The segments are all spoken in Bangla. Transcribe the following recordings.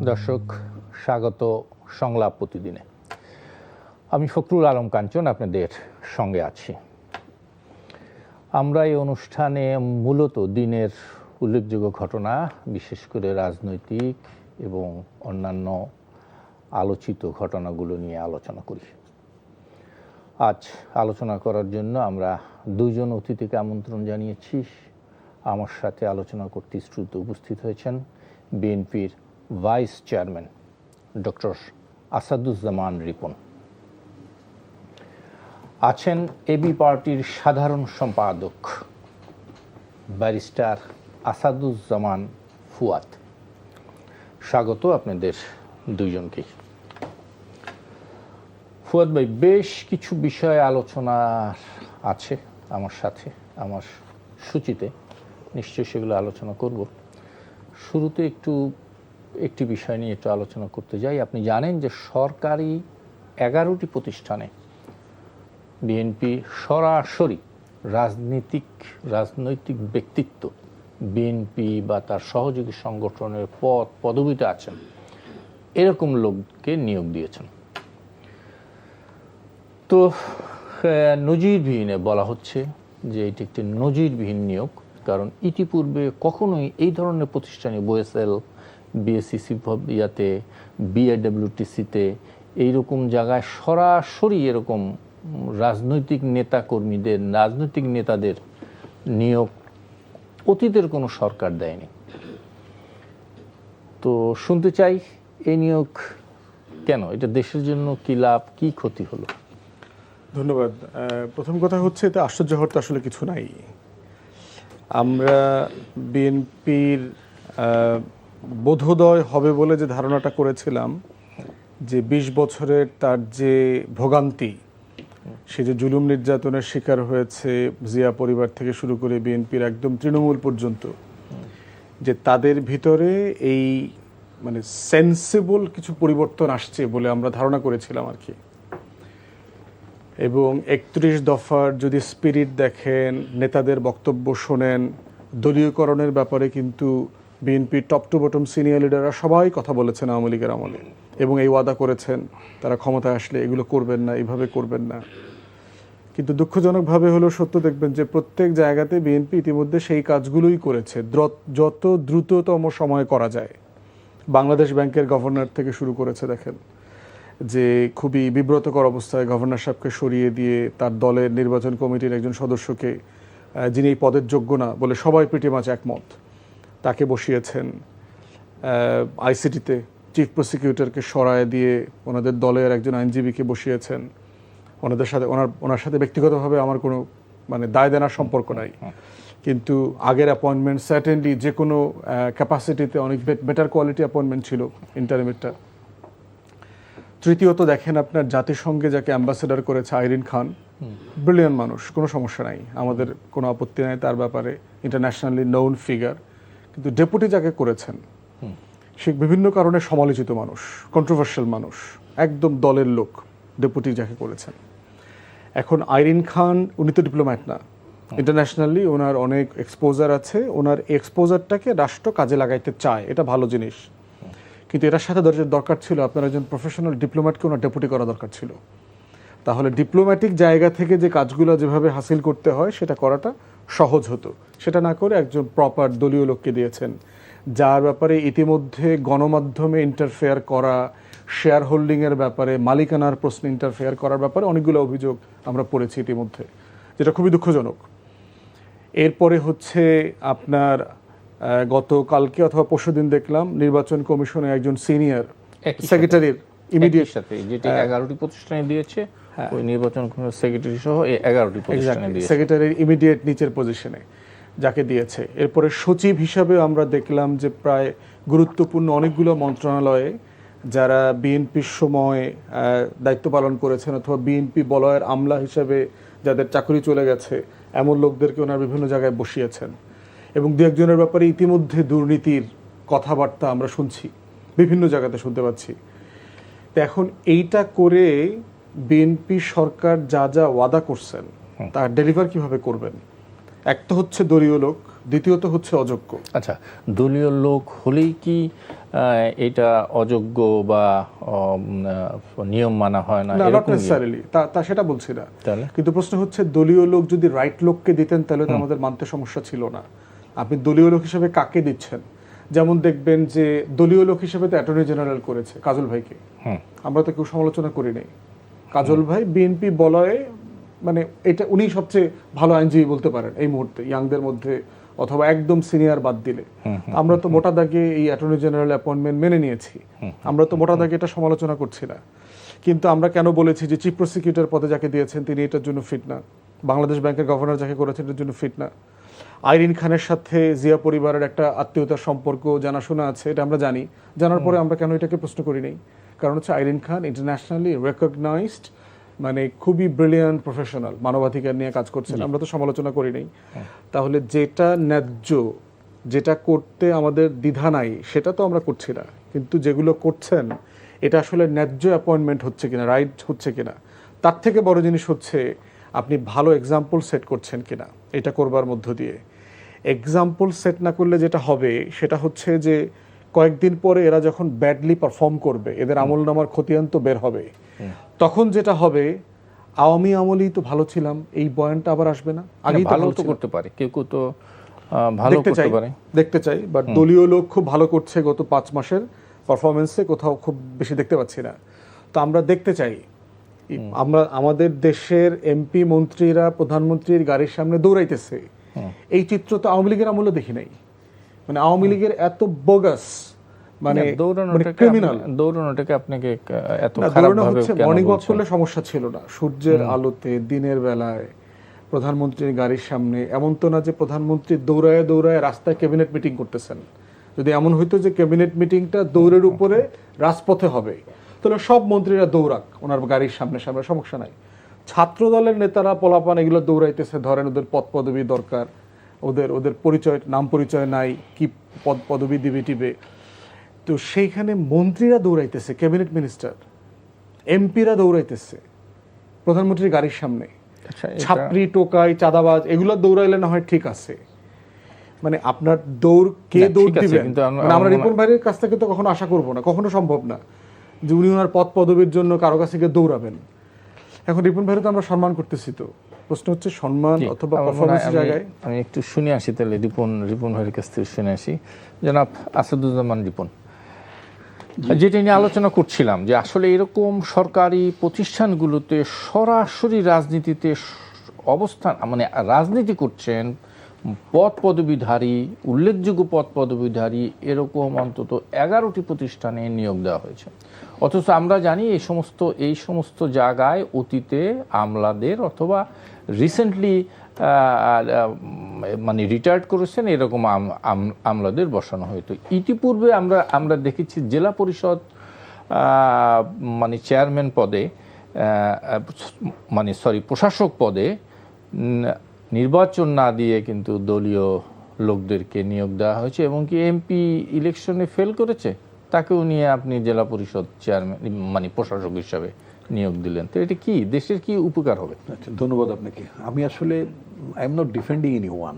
দর্শক, স্বাগত সংলাপ প্রতিদিনে। আমি ফখরুল আলম কাঞ্চন আপনাদের সঙ্গে আছি। আমরা এই অনুষ্ঠানে মূলত দিনের উল্লেখযোগ্য ঘটনা, বিশেষ করে রাজনৈতিক এবং অন্যান্য আলোচিত ঘটনাগুলো নিয়ে আলোচনা করি। আজ আলোচনা করার জন্য আমরা দুজন অতিথিকে আমন্ত্রণ জানিয়েছি। আমার সাথে আলোচনা করতে স্টুডিওতে উপস্থিত হয়েছেন বিএনপির vice chairman doctor Asaduzzaman Ripon, আছেন এবি পার্টির সাধারণ সম্পাদক ব্যারিস্টার আসাদুজ্জামান ফুয়াদ। স্বাগত আপনাদের দুইজনকেই। ফুয়াদ ভাই, বেশ কিছু বিষয়ে আলোচনা আছে আমার সাথে, আমার সূচিতে, নিশ্চয়ই সেগুলো আলোচনা করব। শুরুতে একটি বিষয় নিয়ে একটু আলোচনা করতে যাই। আপনি জানেন যে সরকারি 11টি প্রতিষ্ঠানে বিএনপি সরাসরি রাজনৈতিক ব্যক্তিত্ব বিএনপি বা তার সহযোগী সংগঠনের পদবিতে আছেন এরকম লোককে নিয়োগ দিয়েছেন। তো নজিরবিহীনে বলা হচ্ছে যে এটি একটি নজিরবিহীন নিয়োগ, কারণ ইতিপূর্বে কখনোই এই ধরনের প্রতিষ্ঠানে ওএসএল, বিএসসিসি, বিএডব্লিউটিসিতে এইরকম জায়গায় সরাসরি এরকম রাজনৈতিক নেতাদের নিয়োগ অতীতের কোনো সরকার দেয়নি। তো শুনতে চাই এই নিয়োগ কেন, এটা দেশের জন্য কি লাভ, কি ক্ষতি হলো? ধন্যবাদ। প্রথম কথা হচ্ছে, এতে আশ্চর্য হওয়ার তো আসলে কিছু নাই। আমরা বিএনপির বোধোদয় হবে বলে যে ধারণাটা করেছিলাম, যে 20 বছরের তার যে ভোগান্তি, সে যে জুলুম নির্যাতনের শিকার হয়েছে জিয়া পরিবার থেকে শুরু করে বিএনপির একদম তৃণমূল পর্যন্ত, যে তাদের ভিতরে এই মানে সেন্সিবল কিছু পরিবর্তন আসছে বলে আমরা ধারণা করেছিলাম আর কি। এবং 31 দফার যদি স্পিরিট দেখেন, নেতাদের বক্তব্য শোনেন, দলীয়করণের ব্যাপারে কিন্তু BNP top to bottom senior লিডাররা সবাই কথা বলেছেন আওয়ামী লীগের আমলে, এবং এই ওয়াদা করেছেন তারা ক্ষমতায় আসলে এগুলো করবেন না, এইভাবে করবেন না। কিন্তু দুঃখজনকভাবে হলেও সত্য দেখবেন যে প্রত্যেক জায়গাতে বিএনপি ইতিমধ্যে সেই কাজগুলোই করেছে যত দ্রুততম সময় করা যায়। বাংলাদেশ ব্যাংকের গভর্নর থেকে শুরু করেছে, দেখেন যে খুবই বিব্রতকর অবস্থায় গভর্নর সাহেবকে সরিয়ে দিয়ে তার দলের নির্বাচন কমিটির একজন সদস্যকে, যিনি এই পদের যোগ্য না বলে সবাই প্রিটি মাচ একমত, তাকে বসিয়েছেন। আইসিটিতে চিফ প্রসিকিউটরকে সরায় দিয়ে ওনাদের দলের একজন আইনজীবীকে বসিয়েছেন। ওনার সাথে ব্যক্তিগতভাবে আমার কোনো মানে দায় দেনার সম্পর্ক নাই, কিন্তু আগের অ্যাপয়েন্টমেন্ট সার্টেনলি যে কোনো ক্যাপাসিটিতে অনেক বেটার কোয়ালিটি অ্যাপয়েন্টমেন্ট ছিল ইন্টারিমেরটা। তৃতীয়ত দেখেন আপনার জাতিসংঘে যাকে অ্যাম্বাসেডর করেছে আইরিন খান, ব্রিলিয়ান্ট মানুষ, কোনো সমস্যা নাই, আমাদের কোনো আপত্তি নাই তার ব্যাপারে, ইন্টারন্যাশনালি নোন ফিগার। কিন্তু ডেপুটি যাকে করেছেন সে বিভিন্ন কারণে সমালোচিত মানুষ, কন্ট্রোভার্সিয়াল মানুষ, একদম দলের লোক ডেপুটি যাকে করেছেন। এখন আইরিন খান উনি তো ডিপ্লোম্যাট না, ইন্টারন্যাশনালি ওনার অনেক এক্সপোজার আছে, ওনার এক্সপোজারটাকে রাষ্ট্র কাজে লাগাইতে চায়, এটা ভালো জিনিস। কিন্তু এটার সাথে দরকার ছিল আপনার একজন প্রফেশনাল ডিপ্লোম্যাটকে ওনার ডেপুটি করা দরকার ছিল। তাহলে ডিপ্লোম্যাটিক জায়গা থেকে যে কাজগুলো যেভাবে হাসিল করতে হয় সেটা করাটা সহজ হতো। সেটা না করে একজন প্রপার দলীয় লোককে দিয়েছেন, যার ব্যাপারে ইতিমধ্যে গণমাধ্যমে ইন্টারফেয়ার করা, শেয়ার হোল্ডিংয়ের ব্যাপারে, মালিকানার প্রশ্নে ইন্টারফেয়ার করার ব্যাপারে অনেকগুলো অভিযোগ আমরা পড়েছি ইতিমধ্যে, যেটা খুবই দুঃখজনক। এরপরে হচ্ছে আপনার গতকালকে অথবা পরশুদিন দেখলাম নির্বাচন কমিশনে একজন সিনিয়র সেক্রেটারির ইমিডিয়েট সাথে যেটি 11টি প্রতিষ্ঠানে দিয়েছে, ওই নির্বাচন সেক্রেটারি সহ 11টি প্রতিষ্ঠানে দিয়েছে, সেক্রেটারির ইমিডিয়েট নিচের পজিশনে যাকে দিয়েছে। এরপরে সচিব হিসাবে আমরা দেখলাম যে প্রায় গুরুত্বপূর্ণ অনেকগুলো মন্ত্রণালয়ে যারা বিএনপির সময় দায়িত্ব পালন করেছেন অথবা বিএনপি বলয়ের আমলা হিসাবে যাদের চাকরি চলে গেছে, এমন লোকদেরকে ওনার বিভিন্ন জায়গায় বসিয়েছেন। এবং দু একজনের ব্যাপারে ইতিমধ্যে দুর্নীতির কথাবার্তা আমরা শুনছি, বিভিন্ন জায়গাতে শুনতে পাচ্ছি। তো এখন এইটা করে বিএনপি সরকার যা যা ওয়াদা করছেন তা ডেলিভার কিভাবে করবেন? এক তো হচ্ছে দলীয় লোক, দ্বিতীয়ত হচ্ছে অযোগ্য। আচ্ছা, দলীয় লোক হলেই কি এটা অযোগ্য বা নিয়ম মানা হয় না, নট এরকম কি? নেসেসারিলি, তা সেটা বলছি না। তাহলে কিন্তু প্রশ্ন হচ্ছে দলীয় লোক যদি রাইট লোককে দিতেন তাহলে তো আমাদের মানতে সমস্যা ছিল না। আপনি দলীয় লোক হিসেবে কাকে দিচ্ছেন? যেমন দেখবেন যে দলীয় লোক হিসেবে তো অ্যাটর্নি জেনারেল করেছে কাজল ভাইকে, আমরা তো কেউ সমালোচনা করি নাই। কাজল ভাই বিএনপি বলয়ে মানে এটা উনি সবচেয়ে ভালো আইনজীবী বলতে পারেন এই মুহূর্তে ইয়াংদের মধ্যে, অথবা একদম সিনিয়র বাদ দিলে। আমরা তো মোটা দাগে এই অ্যাটর্নি জেনারেল অ্যাপয়েন্টমেন্ট মেনে নিয়েছি, আমরা তো মোটা দাগে এটা সমালোচনা করছি না। কিন্তু আমরা কেন বলেছি যে চিফ প্রসিকিউটর পদে যাকে দিয়েছেন তিনি এটার জন্য ফিট না, বাংলাদেশ ব্যাংকের গভর্নর যাকে করেছেন এটার জন্য ফিট না। আইরিন খানের সাথে জিয়া পরিবারের একটা আত্মীয়তার সম্পর্ক জানাশোনা আছে, এটা আমরা জানি। জানার পরে আমরা কেন এটাকে প্রশ্ন করি নাই? কারণ হচ্ছে আইরিন খান ইন্টারন্যাশনালি রেকগনাইজড, মানে খুবই ব্রিলিয়ান্ট প্রফেশনাল, মানবাধিকার নিয়ে কাজ করছেন, আমরা তো সমালোচনা করি নাই। তাহলে যেটা ন্যায্য, যেটা করতে আমাদের দ্বিধা নাই সেটা তো আমরা করছি না, কিন্তু যেগুলো করছেন এটা আসলে ন্যায্য অ্যাপয়েন্টমেন্ট হচ্ছে কিনা, রাইট হচ্ছে কিনা। তার থেকে বড় জিনিস হচ্ছে আপনি ভালো এক্সাম্পল সেট করছেন কিনা এটা করবার মধ্য দিয়ে। এক্সাম্পল সেট না করলে যেটা হবে সেটা হচ্ছে যে কয়েকদিন পরে এরা যখন ব্যাডলি পারফর্ম করবে, এদের আমল নামার খতিয়ান তো বের হবে, তখন যেটা হবে আওয়ামী আমলেই তো ভালো ছিলাম এই বয়ানটা আবার আসবে না। আগেই ভালো তো করতে পারে, কেউ কেউ তো ভালো করতে পারে, দেখতে চাই, বাট দলীয় লোক খুব ভালো করছে গত 5 মাসের পারফরমেন্সে কোথাও খুব বেশি দেখতে পাচ্ছি না। তো আমরা দেখতে চাই আমরা আমাদের দেশের এমপি মন্ত্রীরা প্রধানমন্ত্রীর গাড়ির সামনে দৌড়াইতেছে, এই চিত্র তো আওয়ামী লীগের আমলে দেখি নাই। মানে আওয়ামী লীগের এত বোগাস, মানে ক্রিমিনাল দৌড়ানোটাকে আপনাকে এত খারাপ ভাবে কেন মর্নিং ওয়াক করলে সমস্যা ছিল না, সূর্যের আলোতে দিনের বেলায় প্রধানমন্ত্রীর গাড়ির সামনে। এমন তো না যে প্রধানমন্ত্রী দৌড়ায় দৌড়ায় রাস্তায় ক্যাবিনেট মিটিং করতেছেন। যদি এমন হইতো যে ক্যাবিনেট মিটিংটা দৌড়ের উপরে রাজপথে হবে তাহলে সব মন্ত্রীরা দৌড়াক ওনার গাড়ির সামনে সামনে, সমস্যা নাই। ছাত্র দলের নেতারা পোলাপান এগুলো দৌড়াইতেছে, ধরেন ওদের পদ পদবি দরকার, ওদের পরিচয় নাম পরিচয় নাই, কি পদ পদবি দিবে টিবে, তো সেইখানে মন্ত্রীরা দৌড়াইতেছে, ক্যাবিনেট মিনিস্টার এমপিরা দৌড়াইতেছে প্রধানমন্ত্রীর গাড়ির সামনে। ছাত্রী টোকাই চাঁদাবাজ এগুলো দৌড়াইলে না হয় ঠিক আছে, মানে আপনার দৌড় কে দৌড় দিবেন আমরা রিপন ভাইয়ের কাছ থেকে তো কখনো আশা করবো না, কখনো সম্ভব না যে উনি ওনার পদ পদবীর জন্য কারো কাছে গিয়ে দৌড়াবেন। এখন রিপন ভাইয়ের তো আমরা সম্মান করতেছি, তো প্রশ্ন হচ্ছে সম্মান অথবা পারফরমেন্সের জায়গায়। আমি একটু শুনে আসি তাহলে রিপন ভাইয়ের কাছ থেকে শুনে আসি। জনাব আসাদুজ্জামান রিপন, যেটা নিয়ে আলোচনা করছিলাম যে আসলে এরকম সরকারি প্রতিষ্ঠানগুলোতে সরাসরি রাজনীতিতে অবস্থান, মানে রাজনীতি করছেন পদ পদবীধারী, উল্লেখযোগ্য পদ পদবীধারী, এরকম অন্তত 11টি প্রতিষ্ঠানে নিয়োগ দেওয়া হয়েছে। অথচ আমরা জানি এই সমস্ত জায়গায় অতীতে আমলাদের অথবা রিসেন্টলি মানে রিটায়ার্ড করেছেন এরকম আমলাদের বসানো হয়তো। ইতিপূর্বে আমরা দেখেছি জেলা পরিষদ মানে চেয়ারম্যান পদে প্রশাসক পদে নির্বাচন না দিয়ে কিন্তু দলীয় লোকদেরকে নিয়োগ দেওয়া হয়েছে, এবং কি এমপি ইলেকশনে ফেল করেছে তাকেও নিয়ে আপনি জেলা পরিষদ চেয়ারম্যান মানে প্রশাসক হিসাবে নিয়োগ দিলেন। তো এটা কি দেশের কি উপকার হবে? আচ্ছা, ধন্যবাদ আপনাকে। আমি আসলে I am not defending anyone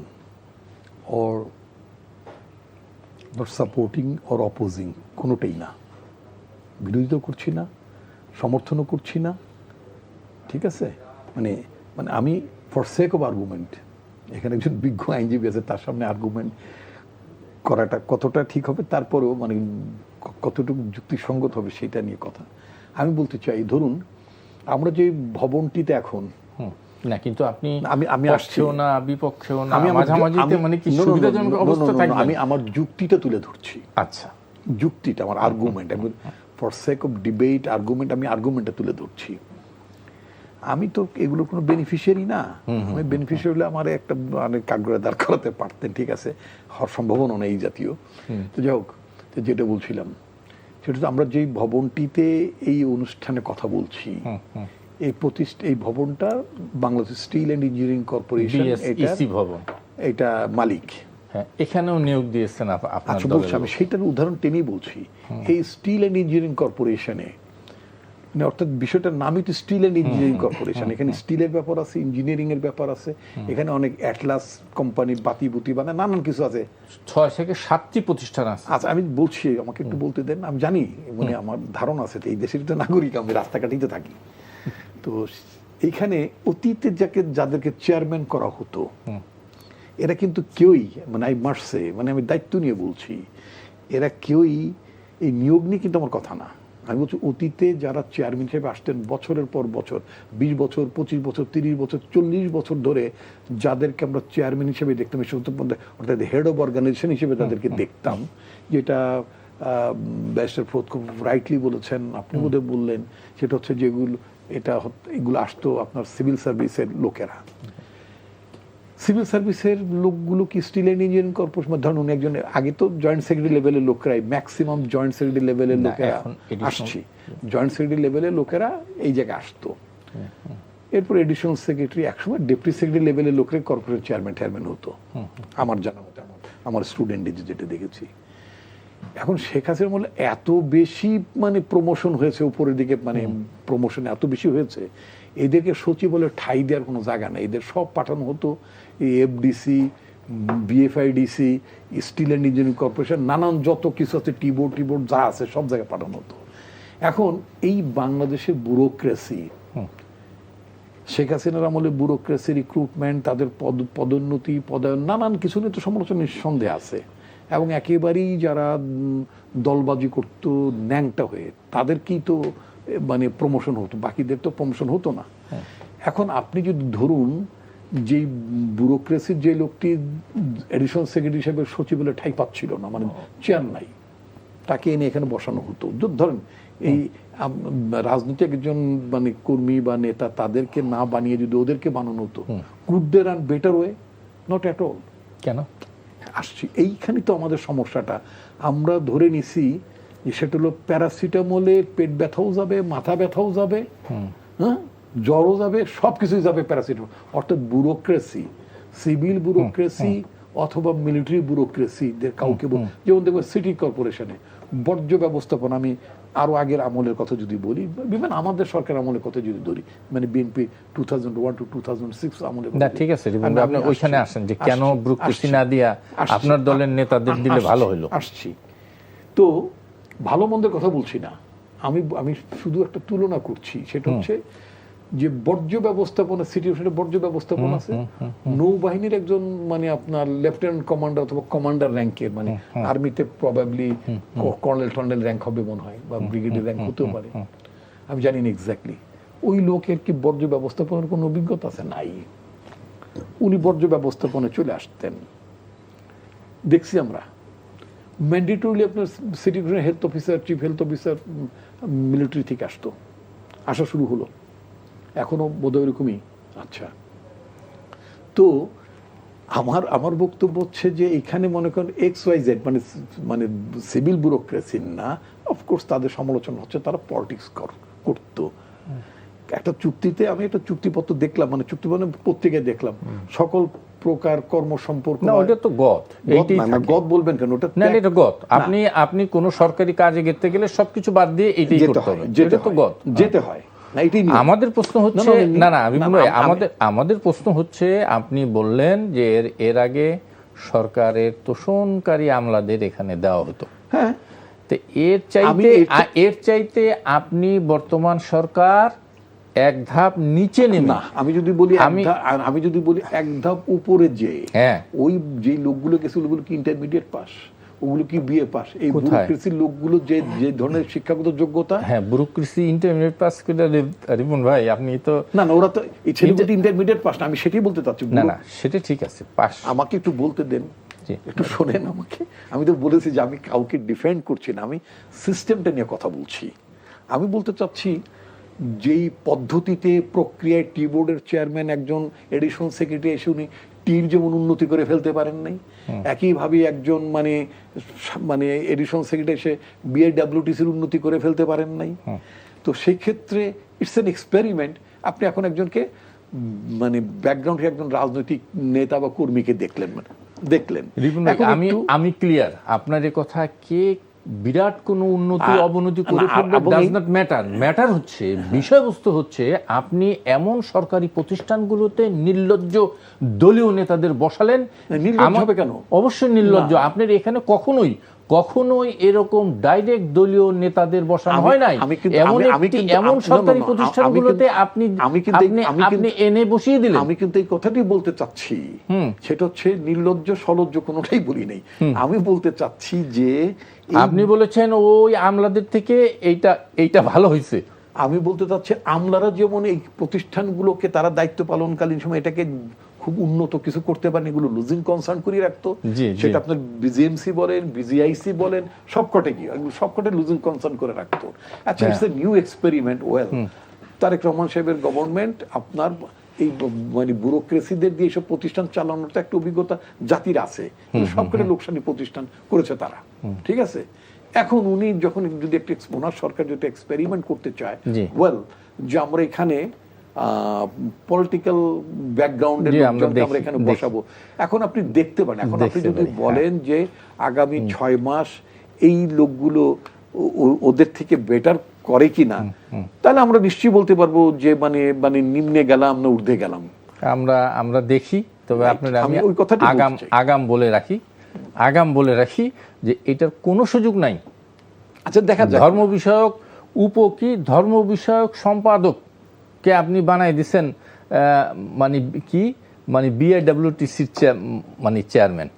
or not supporting or opposing, কোনোটাই না। বিরোধিতা করছি না, সমর্থনও করছি না, ঠিক আছে। মানে আমি ফর সেক অফ আর্গুমেন্ট, এখানে একজন বিজ্ঞ আইনজীবী আছে, তার সামনে আর্গুমেন্ট করাটা কতটা ঠিক হবে, তারপরেও মানে কতটুকু যুক্তিসঙ্গত হবে সেটা নিয়ে কথা। আমি বলতে চাই, ধরুন আমরা যে ভবনটিতে এখন না, কিন্তু আপনি আমি আসছেও না বিপক্ষেও না, মাঝামাঝিতে, মানে কি সুবিধাজনক অবস্থা থাকবে। আমি আমার যুক্তিটা তুলে ধরছি। আচ্ছা, যুক্তিটা আমার আর্গুমেন্ট, আমি for sake of debate argument, আমি আর্গুমেন্টটা তুলে ধরছি। আমি তো এগুলো কোনো বেনিফিশিয়ারি না। আমি বেনিফিশিয়ারি হলে আমার একটা মানে কাঠগড়ায় দাঁড় করাতে পারতেন, ঠিক আছে, হওয়ার সম্ভাবনা নেই এই জাতীয়। তো যাই হোক, যেটা বলছিলাম সেটা তো আমরা যেই ভবনটিতে এই অনুষ্ঠানে কথা বলছি, এই ভবনটা Bangladesh steel and engineering corporation, এটা মালিক। এখানেও নিয়োগ দিয়েছেন আপনার দলের। আমি সেইটার উদাহরণ টেনেই বলছি। এই স্টিল অ্যান্ড ইঞ্জিনিয়ারিং কর্পোরেশনে মানে অর্থাৎ বিষয়টার নামই তো স্টিল অ্যান্ড ইঞ্জিনিয়ারিং কর্পোরেশন। এখানে স্টিলের ব্যাপার আছে, ইঞ্জিনিয়ারিং এর ব্যাপার আছে, এখানে অনেক অ্যাটলাস কোম্পানি বাতি বুতি বানায়, নানান কিছু আছে। 6 থেকে 7টি প্রতিষ্ঠান আছে। আচ্ছা, আমি বলছি, আমাকে একটু বলতে দেন। আমি জানি, মানে আমার ধারণা আছে, এই দেশের তো নাগরিক, আমি রাস্তাঘাটেই তো থাকি। তো এইখানে অতীতে যাদেরকে চেয়ারম্যান করা হতো, এরা কিন্তু কেউই, মানে আই মাস্ট সে, মানে আমি দায়িত্ব নিয়ে বলছি, এরা কেউই এই নিয়োগ নিয়ে কিন্তু আমার কথা না। আমি বলছি অতীতে যারা চেয়ারম্যান হিসেবে আসতেন বছরের পর বছর, 20 বছর, 25 বছর, 30 বছর, 40 বছর ধরে যাদেরকে আমরা চেয়ারম্যান হিসেবে দেখতাম, অর্থাৎ হেড অফ অর্গানাইজেশন হিসেবে তাদেরকে দেখতাম, যেটা ব্যারিস্টার ফোর্থ খুব রাইটলি বলেছেন, আপনি বোধহয় বললেন, সেটা হচ্ছে যেগুলো এগুলো আসতো আপনার সিভিল সার্ভিসের লোকেরা। সিভিল সার্ভিসের লোকগুলো কি স্টিল অ্যান্ড ইঞ্জিনিয়ারিং কর্পোরেশন, ধরুন উনি একজন, আগে তো জয়েন্ট সেক্রেটারি লেভেলের লোকেরাই, ম্যাক্সিমাম জয়েন্ট সেক্রেটারি লেভেলের লোকেরা আসছি, জয়েন্ট সেক্রেটারি লেভেলের লোকেরা এই জায়গায় আসতো। এরপর এডিশনাল সেক্রেটারি, একসময় ডেপুটি সেক্রেটারি লেভেলের লোকের কর্পোরেট চেয়ারম্যান হতো, আমার জানা মতো, আমার স্টুডেন্ট যেটা দেখেছি। এখন শেখ হাসিনার আমলে এত বেশি মানে প্রমোশন হয়েছে উপরের দিকে, মানে প্রমোশন এত বেশি হয়েছে, এদেরকে সচিব বলে ঠাই দেওয়ার কোনো জায়গা নেই। এদের সব পাঠানো হতো এই FDC, BFIDC, steel and engineering corporation, নানান যত কিছু আছে, টিবোর্ড যা আছে, সব জায়গায় পাঠানো হতো। এখন এই বাংলাদেশের ব্যুরোক্রেসি, শেখ হাসিনার আমলে ব্যুরোক্রেসি, রিক্রুটমেন্ট, তাদের পদোন্নতি, পদায়ন, নানান কিছু নিয়ে তো সমালোচনা নিঃসন্দেহে আছে। এবং একেবারেই যারা দলবাজি করতো ন্যাংটা হয়ে, তাদেরকেই তো মানে প্রমোশন হতো, বাকিদের তো প্রমোশন হতো না। এখন আপনি যদি ধরুন যে ব্যুরোক্রেসির যে লোকটি এডিশনাল সেক্রেটারি হিসেবে সচিবালয়ে ঠাঁই পাচ্ছিল না, মানে চেয়ার নাই, তাকে এনে এখানে বসানো হতো। ধরেন এই রাজনৈতিক একজন মানে কর্মী বা নেতা, তাদেরকে না বানিয়ে যদি ওদেরকে বানানো হতো, could they run better way? Not at all. কেন আসছি এইখানে তো আমাদের সমস্যাটা। আমরা ধরে নিছি যে সেটা হলো প্যারাসিটামলে পেট ব্যথাও যাবে, মাথা ব্যথাও যাবে, হ্যাঁ, জ্বরও যাবে, সবকিছুই যাবে প্যারাসিটামল। অর্থাৎ ব্যুরোক্রেসি, সিভিল ব্যুরোক্রেসি অথবা মিলিটারি ব্যুরোক্রেসি, কাউকে যেমন দেখবো সিটি কর্পোরেশনে বর্জ্য ব্যবস্থাপনা, আমি আরো আগের আমলের কথা যদি বলি, বিভিন্ন আমাদের সরকার আমলের কথা যদি ধরি, মানে বিএনপি 2001 to 2006 আমলে। না ঠিক আছে, আপনি ওইখানে আসেন যে কেন ব্যুরোক্রেসি না দিয়া আপনার দলের নেতাদের দিলে ভালো হলো। আসছি তো, ভালো মন্দের কথা বলছি না, আমি শুধু একটা তুলনা করছি। সেটা হচ্ছে যে বর্জ্য ব্যবস্থাপনা, সিচুয়েশনে বর্জ্য ব্যবস্থাপনা আছে, নৌবাহিনীর একজন মানে আপনার লেফটেন্যান্ট কমান্ডার অথবা কমান্ডার র্যাঙ্কের, মানে আর্মিতে প্রবাবলি কর্নেল র্যাঙ্ক হবে মনে হয়, বা ব্রিগেডিয়ার র্যাঙ্ক হতেও পারে, আমি জানি না এক্স্যাক্টলি। ওই লোকের কি বর্জ্য ব্যবস্থাপনার কোনো অভিজ্ঞতা আছে? নাই। উনি বর্জ্য ব্যবস্থাপনায় চলে আসতেন, দেখছি আমরা। ম্যান্ডেটরিলি আপনার city health officer, chief health officer military থেকে আসা শুরু হলো, এখনো বোধহয় এরকমই। আচ্ছা, তো আমার বক্তব্য হচ্ছে যে এখানে মনে করেন XYZ, মানে সিভিল ব্যুরোক্রেসি না, অফকোর্স তাদের সমালোচনা হচ্ছে, তারা পলিটিক্স করতো। একটা চুক্তিতে, আমি একটা চুক্তিপত্র দেখলাম, মানে চুক্তি মানে পত্রিকায় দেখলাম, সকল প্রকার কর্ম সম্পর্ক। না ওটা তো গদ, গদ বলবেন কেন? ওটা না, এটা গদ। আপনি কোন সরকারি কাজে যেতে গেলে সবকিছু বাদ দিয়ে এটাই করতে হবে, যেটা তো গদ, যেতে হয়। আমাদের প্রশ্ন হচ্ছে, না আমি বলি, আমাদের প্রশ্ন হচ্ছে, আপনি বললেন যে এর আগে সরকারের তোষণকারী আমলাদের এখানে দেওয়া হতো, হ্যাঁ, তো এর চাইতে আপনি বর্তমান সরকার এক ধাপ নিচে নেমে, না আমি যদি বলি এক ধাপ উপরে, যে ওই যে লোকগুলো গেছে, ওগুলো কি ইন্টারমিডিয়েট পাস, ওগুলো কি বিএ পাস? এই ব্যুরোক্রেসির লোকগুলো যে ধরনের শিক্ষাগত যোগ্যতা, হ্যাঁ ব্যুরোক্রেসি ইন্টারমিডিয়েট পাস করে, রিপন ভাই আপনি তো, না ওরা তো এই ছেলেগুলো ইন্টারমিডিয়েট পাস না, আমি সেটাই বলতে চাচ্ছি। না সেটা ঠিক আছে, পাস। আমাকে একটু বলতে দেন, একটু শোনেন আমাকে। আমি তো বলেছি যে আমি কাউকে ডিফেন্ড করছি না, আমি সিস্টেমটা নিয়ে কথা বলছি। আমি বলতে চাচ্ছি যেই পদ্ধতিতে, প্রক্রিয়ায় টিবোর্ডের চেয়ারম্যান একজন এডিশনাল সেক্রেটারি এসে উনি টির যেমন উন্নতি করে ফেলতে পারেন নাই, একইভাবে একজন মানে এডিশনাল সেক্রেটারি এসে বিএডব্লিউটিসির উন্নতি করে ফেলতে পারেন নাই। তো সেই ক্ষেত্রে ইটস এন এক্সপেরিমেন্ট। আপনি এখন একজনকে মানে ব্যাকগ্রাউন্ডে একজন রাজনৈতিক নেতা বা কর্মীকে দেখলেন। আমি ক্লিয়ার, আপনার এই কথা কে বিরাট কোনো উন্নতি অবনতি করে না, ফেলবে, এবং ডাজ নট ম্যাটার। ম্যাটার হচ্ছে, বিষয়বস্তু হচ্ছে আপনি এমন সরকারি প্রতিষ্ঠানগুলোতে নির্লজ্জ দলীয় নেতাদের বসালেন। নির্লজ্জ হবে কেন? অবশ্যই নির্লজ্জ। আপনার এখানে কখনোই এরকম ডাইরেক্ট দলীয় নেতাদের বসানো হয় নাই। এমন সরকারি প্রতিষ্ঠানগুলোতে আপনি এনে বসিয়ে দিলেন। আমি কিন্তু এই কথাটি বলতে চাচ্ছি, সেটা হচ্ছে নির্লজ্জ সলজ্জ কোনোটাই বলি নাই। আমি বলতে চাচ্ছি যে আপনি বলেছেন ওই আমলাদের থেকে এইটা ভালো হয়েছে। আমি বলতে চাচ্ছি আমলারা যেমন এই প্রতিষ্ঠানগুলোকে তারা দায়িত্ব পালনকালীন সময় এটাকে খুব উন্নত কিছু করতে পারেন, এগুলো লুজিং কনসার্ন করে রাখতো। সেটা আপনার বিজিএমসি বলেন, বিজিআইসি বলেন, সবকটে কি সবকটে লুজিং কনসার্ন করে রাখতো। আচ্ছা, it's a new experiment. Well, Tarique Rahman সাহেবের গভর্নমেন্ট আপনার এই মানে ব্যুরোক্রেসিদের দিয়ে এইসব প্রতিষ্ঠান চালানোর তো একটা অভিজ্ঞতা জাতির আছে, সবকটা লোকসানি প্রতিষ্ঠান করেছে তারা, ঠিক আছে। এখন উনি যখন যদি একটা ওনার সরকার যদি এক্সপেরিমেন্ট করতে চায়, ওয়েল, যে আমরা এখানে পলিটিক্যাল ব্যাকগ্রাউন্ডের লোকজনকে আমরা এখানে বসাবো, এখন আপনি দেখতে পারেন, এখন আপনি যদি বলেন যে আগামী 6 মাস এই লোকগুলো ওদের থেকে বেটার করে কিনা, তাহলে আমরা নিশ্চয়ই বলতে পারবো যে মানে নিম্নে গেলাম না ঊর্ধ্বে গেলাম। আমরা দেখি। তবে আপনারা আমি আগাম বলে রাখি যে এটার কোনো সুযোগ নাই। আচ্ছা, দেখা যায় ধর্ম বিষয়ক ধর্ম বিষয়ক সম্পাদক কে আপনি বানাই দিচ্ছেন মানে বিআইডব্লিউটিসির মানে চেয়ারম্যান।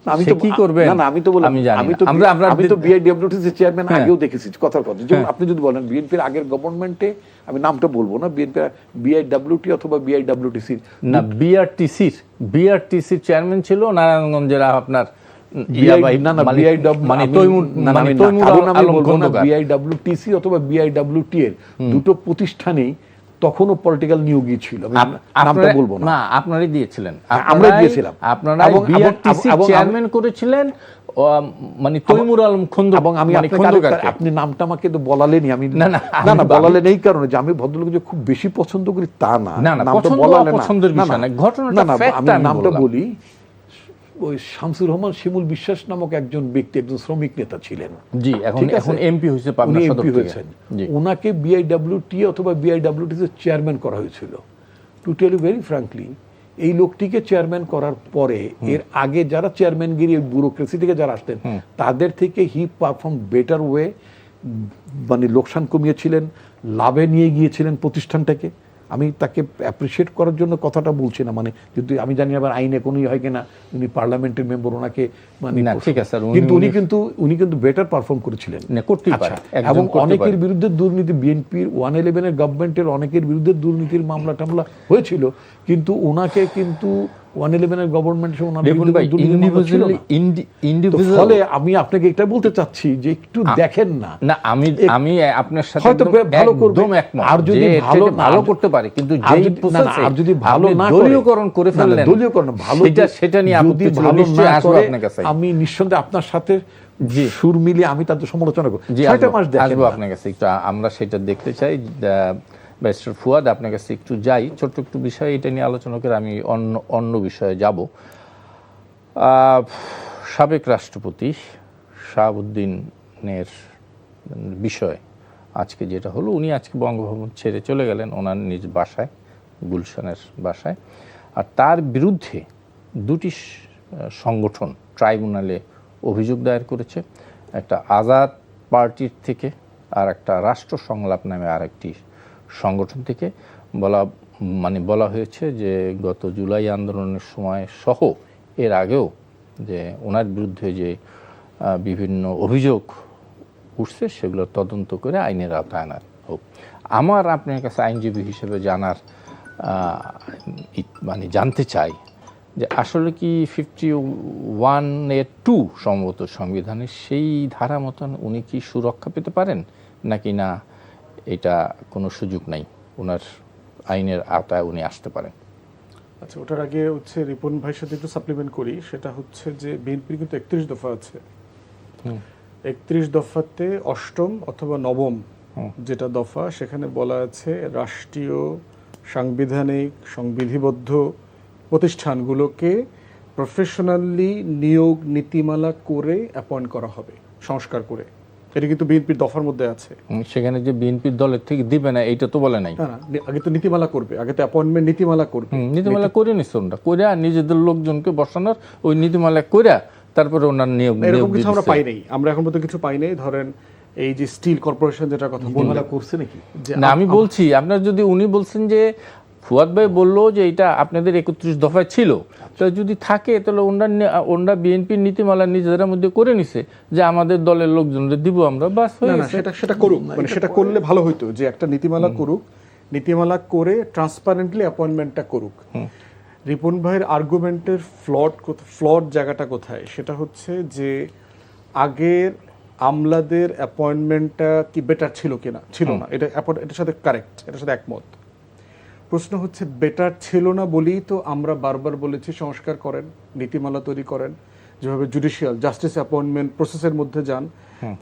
আমি তো কি করবেন? না, আমি তো বললাম, আমি তো বিআইডব্লিউটিসি চেয়ারম্যান আগেও দেখেছি, কথার কথা। যেমন আপনি যদি বলেন বিএনপির আগের গভর্নমেন্টে, আমি নামটা বলবো না, বিএনপির বিআইডব্লিউটি অথবা বিআইডব্লিউটিসি না, বিআরটিসির চেয়ারম্যান ছিল নারায়ণগঞ্জের আপনার বিআইডব্লিউটিসি অথবা বিআইডব্লিউটি এর দুটো প্রতিষ্ঠানেই তখনও পলিটিক্যাল নিয়োগই ছিল। নামটা বলবো না, আপনারই দিয়েছিলেন, আমরা দিয়েছিলাম। আপনারা বিআরটিসি চেয়ারম্যান করেছিলেন মানে তৈমুর আলম খন্দকার। এবং আমি আপনি নামটা আমাকে তো বলালেনই, আমি না বলালেন এই কারণে যে আমি ভদ্রলোককে খুব বেশি পছন্দ করি তা না, নামটা বলালেন না, ঘটনাটা আমি নামটা বলি। ওই শামসুর রহমান শিমুল বিশ্বাস নামক একজন ব্যক্তি, একজন শ্রমিক নেতা ছিলেন, জি, এখন এমপি হয়েছে, পাবনা সদর থেকে। ওনাকে বিআইডব্লিউটি অথবা বিআইডব্লিউটি এর চেয়ারম্যান করা হয়েছিল। To tell you very frankly, এই লোকটিকে চেয়ারম্যান করার পরে এর আগে যারা চেয়ারম্যানগিরি ব্যুরোক্রেসি থেকে যারা আসতেন তাদের থেকে হি পারফর্ম বেটার ওয়ে, মানে লোকসান কমিয়েছিলেন, লাভে নিয়ে গিয়েছিলেন প্রতিষ্ঠানটাকে। আমি তাকে অ্যাপ্রিসিয়েট করার জন্য কথাটা বলছি না, মানে যদি আমি জানি আবার আইনে কোনোই হয় কিনা, উনি পার্লামেন্টের মেম্বার, ওনাকে মানে ঠিক আছে, কিন্তু উনি কিন্তু বেটার পারফর্ম করেছিলেন। এবং অনেকের বিরুদ্ধে দুর্নীতি, বিএনপির 111 এর গভর্নমেন্টের অনেকের বিরুদ্ধে দুর্নীতির মামলা টামলা হয়েছিল, কিন্তু ওনাকে কিন্তু 111 এর গভর্নমেন্ট ফলে আমি আপনাকে এটা বলতে চাচ্ছি যে একটু দেখেন না। আমি আপনার সাথে একদম একমত, আর যদি ভালো করতে পারে, কিন্তু যেই প্রসেসে আর যদি ভালো না দলীয়করণ করে ফেললেন, দলীয়করণ ভালো সেটা নিয়ে আপত্তি ছিল, নিশ্চয়ই আসবে আপনার কাছে। আমি নিঃসন্দেহে আপনার সাথে সুর মিলিয়ে আমি তাদের সমালোচনা করব। 6টা মাস দেখেন আপনার কাছে একটু, আমরা সেটা দেখতে চাই। ব্যারিস্টার ফুয়াদ, আপনার কাছে একটু যাই, ছোট্ট একটু বিষয় এটা নিয়ে আলোচনা করে আমি অন্য বিষয়ে যাব। সাবেক রাষ্ট্রপতি শাহাবুদ্দিনের বিষয় আজকে যেটা হলো, উনি আজকে বঙ্গভবন ছেড়ে চলে গেলেন ওনার নিজ বাসায়, গুলশানের বাসায়। আর তার বিরুদ্ধে দুটি সংগঠন ট্রাইব্যুনালে অভিযোগ দায়ের করেছে, একটা আজাদ পার্টির থেকে আর একটা রাষ্ট্র সংলাপ নামে আরেকটি সংগঠন থেকে। বলা হয়েছে যে গত জুলাই আন্দোলনের সময় সহ এর আগেও যে ওনার বিরুদ্ধে যে বিভিন্ন অভিযোগ উঠছে সেগুলো তদন্ত করে আইনের আওতায় আনা হোক। আমার আপনার কাছে আইনজীবী হিসেবে জানতে চাই যে আসলে কি 51(2) সম্ভবত সংবিধানের সেই ধারা মতন উনি কি সুরক্ষা পেতে পারেন, নাকি না এটা কোনো সুযোগ নাই, ওনার আইনের আওতায় উনি আসতে পারেন? আচ্ছা, ওটার আগে হচ্ছে রিপন ভাইয়ের সাথে একটু সাপ্লিমেন্ট করি। সেটা হচ্ছে যে বিএনপির কিন্তু 31 দফা আছে। 31 দফাতে 8ম অথবা 9ম যেটা দফা, সেখানে বলা আছে রাষ্ট্রীয় সাংবিধানিক সংবিধিবদ্ধ প্রতিষ্ঠানগুলোকে প্রফেশনালি নিয়োগ নীতিমালা করে অ্যাপয়েন্ট করা হবে। সংস্কার করে। এটা কিন্তু বিএনপির দফার মধ্যে আছে। সেখানে যে বিএনপির দলের থেকে দিবে না এইটা তো বলে নাই। না না, আগে তো নীতিমালা করবে, আগে তো অ্যাপয়েন্টমেন্ট নীতিমালা করবে। নীতিমালা করে নিচ্ছে ওরা, করে নিজেদের লোকজনকে বসানোর ওই নীতিমালা করে তারপরে ওনার নিয়োগ এরকম কিছু আমরা পাই নাই, আমরা এখন পর্যন্ত কিছু পাই নাই। ধরেন এই যে স্টিল কর্পোরেশন যেটা কথা বললাম করছে নাকি, না আমি বলছি আপনার যদি উনি বলছেন যে ফুয়াদ ভাই বললো যে এটা আপনাদের 31 দফায় ছিল, তো যদি থাকে তাহলে ওনারা বিএনপির নীতিমালা নিজেদের মধ্যে করে নিছে যে আমাদের দলের লোকজনদের দিব আমরা, বাস হয়ে গেছে। সেটা করুক, মানে সেটা করলে ভালো হইতো যে একটা নীতিমালা করুক, নীতিমালা করে ট্রান্সপারেন্টলি অ্যাপয়েন্টমেন্টটা করুক। রিপন ভাইয়ের আর্গুমেন্টের ফ্লড জায়গাটা কোথায়, সেটা হচ্ছে যে আগের আমলাদের অ্যাপয়েন্টমেন্টটা কি বেটার ছিল কিনা, ছিল না, এটার সাথে কারেক্ট, এটার সাথে একমত। প্রশ্ন হচ্ছে বেটার ছিল না বলেই তো আমরা বারবার বলেছি সংস্কার করেন, নীতিমালা তৈরি করেন, যেভাবে জুডিশিয়াল জাস্টিস অ্যাপয়েন্টমেন্ট প্রসেসের মধ্যে যান,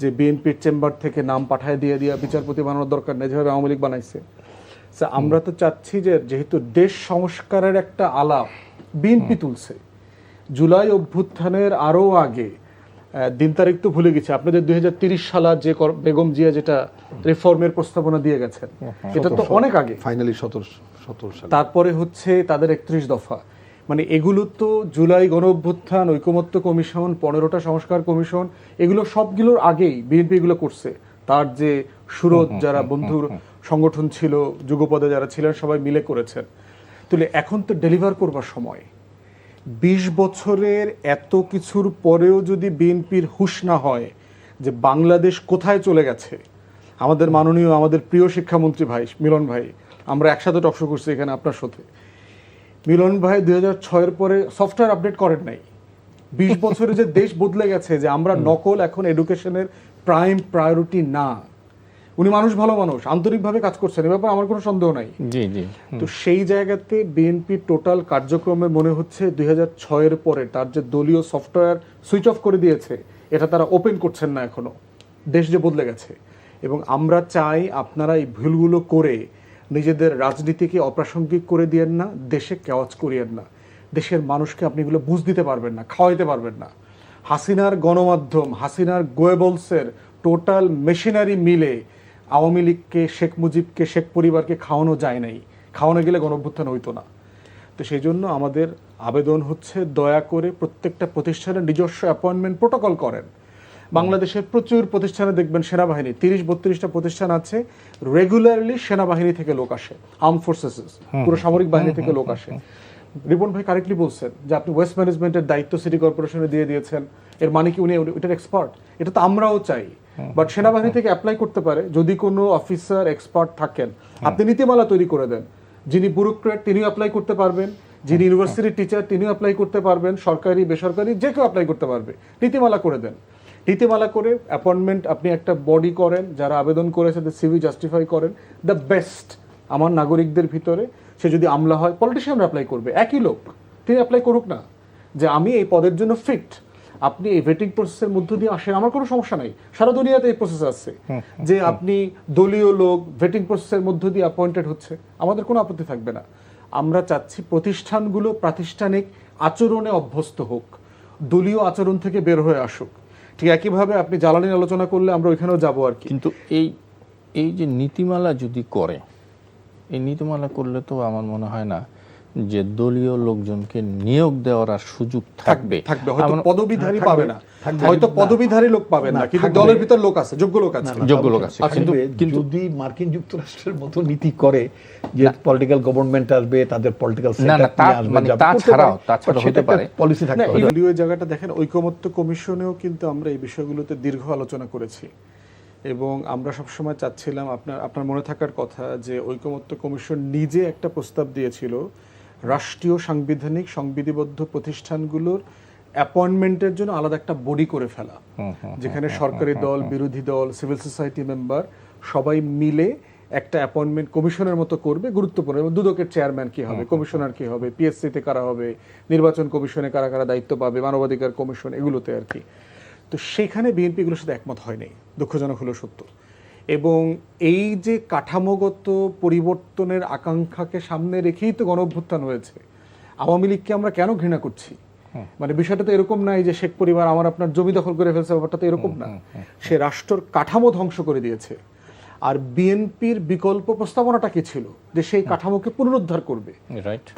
যে বিএনপির চেম্বার থেকে নাম পাঠায় দিয়ে বিচারপতি বানানোর দরকার নেই, যেভাবে আওয়ামী লীগ বানাইছে। আমরা তো চাচ্ছি যে যেহেতু দেশ সংস্কারের একটা আলাপ বিএনপি তুলছে, জুলাই অভ্যুত্থানের আরও আগে, দিন তারিখ তো ভুলে গেছি, আপনাদের 2030 সালে যে বেগম জিয়া যেটা রিফর্মের প্রস্তাবনা দিয়ে গেছেন, এটা তো অনেক আগে, ফাইনালি 17 সালে। তারপরে হচ্ছে তাদের 31 দফা, মানে এগুলো তো জুলাই গণ অভ্যুত্থান, ঐকমত্য কমিশন, 15টা সংস্কার কমিশন, এগুলো সবগুলোর আগেই বিএনপি এগুলো করছে। তার যে সুরত যারা বন্ধুর সংগঠন ছিল, যুগপদে যারা ছিলেন, সবাই মিলে করেছেন। তাহলে এখন তো ডেলিভার করবার সময়। 20 বছরের এত কিছুর পরেও যদি বিএনপির হুঁশ না হয় যে বাংলাদেশ কোথায় চলে গেছে, আমাদের মাননীয়, আমাদের প্রিয় শিক্ষামন্ত্রী ভাই মিলন ভাই, আমরা একসাথে টকশো করছি এখানে আপনার সাথে, মিলন ভাই 2006-এর পরে সফটওয়্যার আপডেট করেন নাই। 20 বছরে যে দেশ বদলে গেছে, যে আমরা নকল এখন এডুকেশনের প্রাইম প্রায়োরিটি না। উনি ভালো মানুষ, আন্তরিকভাবে কাজ করছেন, এ ব্যাপারে আমার কোনো সন্দেহ নাই। জি জি। তো সেই জায়গাতে বিএনপি টোটাল কার্যক্রমে মনে হচ্ছে 2006-এর পরে তার যে দলীয় সফটওয়্যার সুইচ অফ করে দিয়েছে, এটা তারা ওপেন করছেন না এখনো। দেশ যে বদলে গেছে, এবং আমরা চাই আপনারা এই ভুলগুলো করে নিজেদের রাজনীতিকে অপ্রাসঙ্গিক করে দিয়েন না, দেশে কেওয়াজ করিয়েন না। দেশের মানুষকে আপনি এগুলো বুঝ দিতে পারবেন না, খাওয়াইতে পারবেন না। হাসিনার গণমাধ্যম, হাসিনার গোয়েবলসের টোটাল মেশিনারি মিলে আওয়ামী লীগকে, শেখ মুজিবকে, শেখ পরিবারকে খাওয়ানো যায় নাই, খাওয়ানো গেলে গণঅভ্যুত্থান হইতো না। তো সেই জন্য আমাদের আবেদন হচ্ছে দয়া করে প্রত্যেকটা প্রতিষ্ঠানের নিজস্ব অ্যাপয়েন্টমেন্ট প্রোটোকল করেন। বাংলাদেশের প্রচুর প্রতিষ্ঠানে দেখবেন সেনাবাহিনী 30-32টা প্রতিষ্ঠান আছে, রেগুলারলি সেনাবাহিনী থেকে লোক আসে, আর্ম ফোর্সেস, পুরো সামরিক বাহিনী থেকে লোক আসে। রিপন ভাই কারেক্টলি বলছেন যে আপনি ওয়েস্ট ম্যানেজমেন্টের দায়িত্ব সিটি কর্পোরেশনে দিয়ে দিয়েছেন, এর মানে কি উনি এটার এক্সপার্ট? এটা তো আমরাও চাই, বাট সেনাবাহিনী থেকে অ্যাপ্লাই করতে পারে যদি কোনো অফিসার এক্সপার্ট থাকেন। আপনি নীতিমালা তৈরি করে দেন, যিনি ব্যুরোক্রেট তিনিও অ্যাপ্লাই করতে পারবেন, যিনি ইউনিভার্সিটির টিচার তিনিও অ্যাপ্লাই করতে পারবেন, সরকারি বেসরকারি যে কেউ অ্যাপ্লাই করতে পারবে। নীতিমালা করে দেন, নীতিমালা করে অ্যাপয়েন্টমেন্ট আপনি একটা বডি করেন, যারা আবেদন করেছে তাদের সিভি জাস্টিফাই করেন। দ্য বেস্ট আমার নাগরিকদের ভিতরে, সে যদি আমলা হয়, পলিটিশিয়ানরা অ্যাপ্লাই করবে, একই লোক, তিনি অ্যাপ্লাই করুক না যে আমি এই পদের জন্য ফিট। আপনি এই ভেটিং প্রসেসের মধ্য দিয়ে আসেন, আমার কোনো সমস্যা নাই, সারা দুনিয়াতে এই প্রসেস আছে যে আপনি দলীয় লোক ভেটিং প্রসেসের মধ্য দিয়ে অ্যাপয়েন্টেড হচ্ছে, আমাদের কোনো আপত্তি থাকবে না। আমরা চাচ্ছি প্রতিষ্ঠানগুলো প্রাতিষ্ঠানিক আচরণে অভ্যস্ত হোক, দলীয় আচরণ থেকে বের হয়ে আসুক। ঠিক একইভাবে আপনি জ্বালানির আলোচনা করলে আমরা ওইখানেও যাবো আর কি। কিন্তু এই যে নীতিমালা যদি করে, এই নীতিমালা করলে তো আমার মনে হয় না যে দলীয় লোকজনকে নিয়োগ দেওয়ার আর সুযোগ থাকবে। হয়তো পদবিধারী পাবে না, হয়তো পদবিধারী লোক পাবে না, কিন্তু দলের ভিতর লোক আছে, যোগ্য লোক আছে, যোগ্য লোক আছে। কিন্তু যদি মার্কিন যুক্তরাষ্ট্রের মতো নীতি করে যে পলিটিক্যাল গভর্নমেন্ট আসবে, তাদের পলিটিক্যাল সেটআপ নিয়ে আসবে, মানে তাছাড়াও হতে পারে পলিসি থাকতে হবে। দলীয় জায়গাটা দেখেন, ঐকমত্য কমিশনেও কিন্তু আমরা এই বিষয়গুলোতে দীর্ঘ আলোচনা করেছি, এবং আমরা সবসময় চাচ্ছিলাম, আপনার মনে থাকার কথা যে ঐকমত্য কমিশন নিজে একটা প্রস্তাব দিয়েছিল রাষ্ট্রীয় সাংবিধানিক সংবিধিবদ্ধ প্রতিষ্ঠানগুলোর অ্যাপয়েন্টমেন্টের জন্য আলাদা একটা বডি করে ফেলা, যেখানে সরকারি দল, বিরোধী দল, সিভিল সোসাইটি মেম্বার সবাই মিলে একটা অ্যাপয়েন্টমেন্ট কমিশনের মতো করবে, গুরুত্বপূর্ণ। এবং দুদকের চেয়ারম্যান কি হবে, কমিশনার কি হবে, পিএসসিতে কারা হবে, নির্বাচন কমিশনে কারা কারা দায়িত্ব পাবে, মানবাধিকার কমিশন, এগুলোতে আর কি। তো সেখানে বিএনপি এগুলোর সাথে একমত হয়নি, দুঃখজনক হলো সত্য। এবং এই যে কাঠামোগত পরিবর্তনের আকাঙ্ক্ষাকে সামনে রেখেই তো গণঅভ্যুত্থান হয়েছে। আওয়ামী লীগকে আমরা কেন ঘৃণা করছি? মানে বিষয়টা তো এরকম নাই যে শেখ পরিবার আমার আপনার জমি দখল করে ফেলছে, ব্যাপারটা তো এরকম না। সে রাষ্ট্রের কাঠামো ধ্বংস করে দিয়েছে। আর বিএনপির বিকল্প প্রস্তাবনাটা কি ছিল? যে সেই কাঠামোকে পুনরুদ্ধার করবে,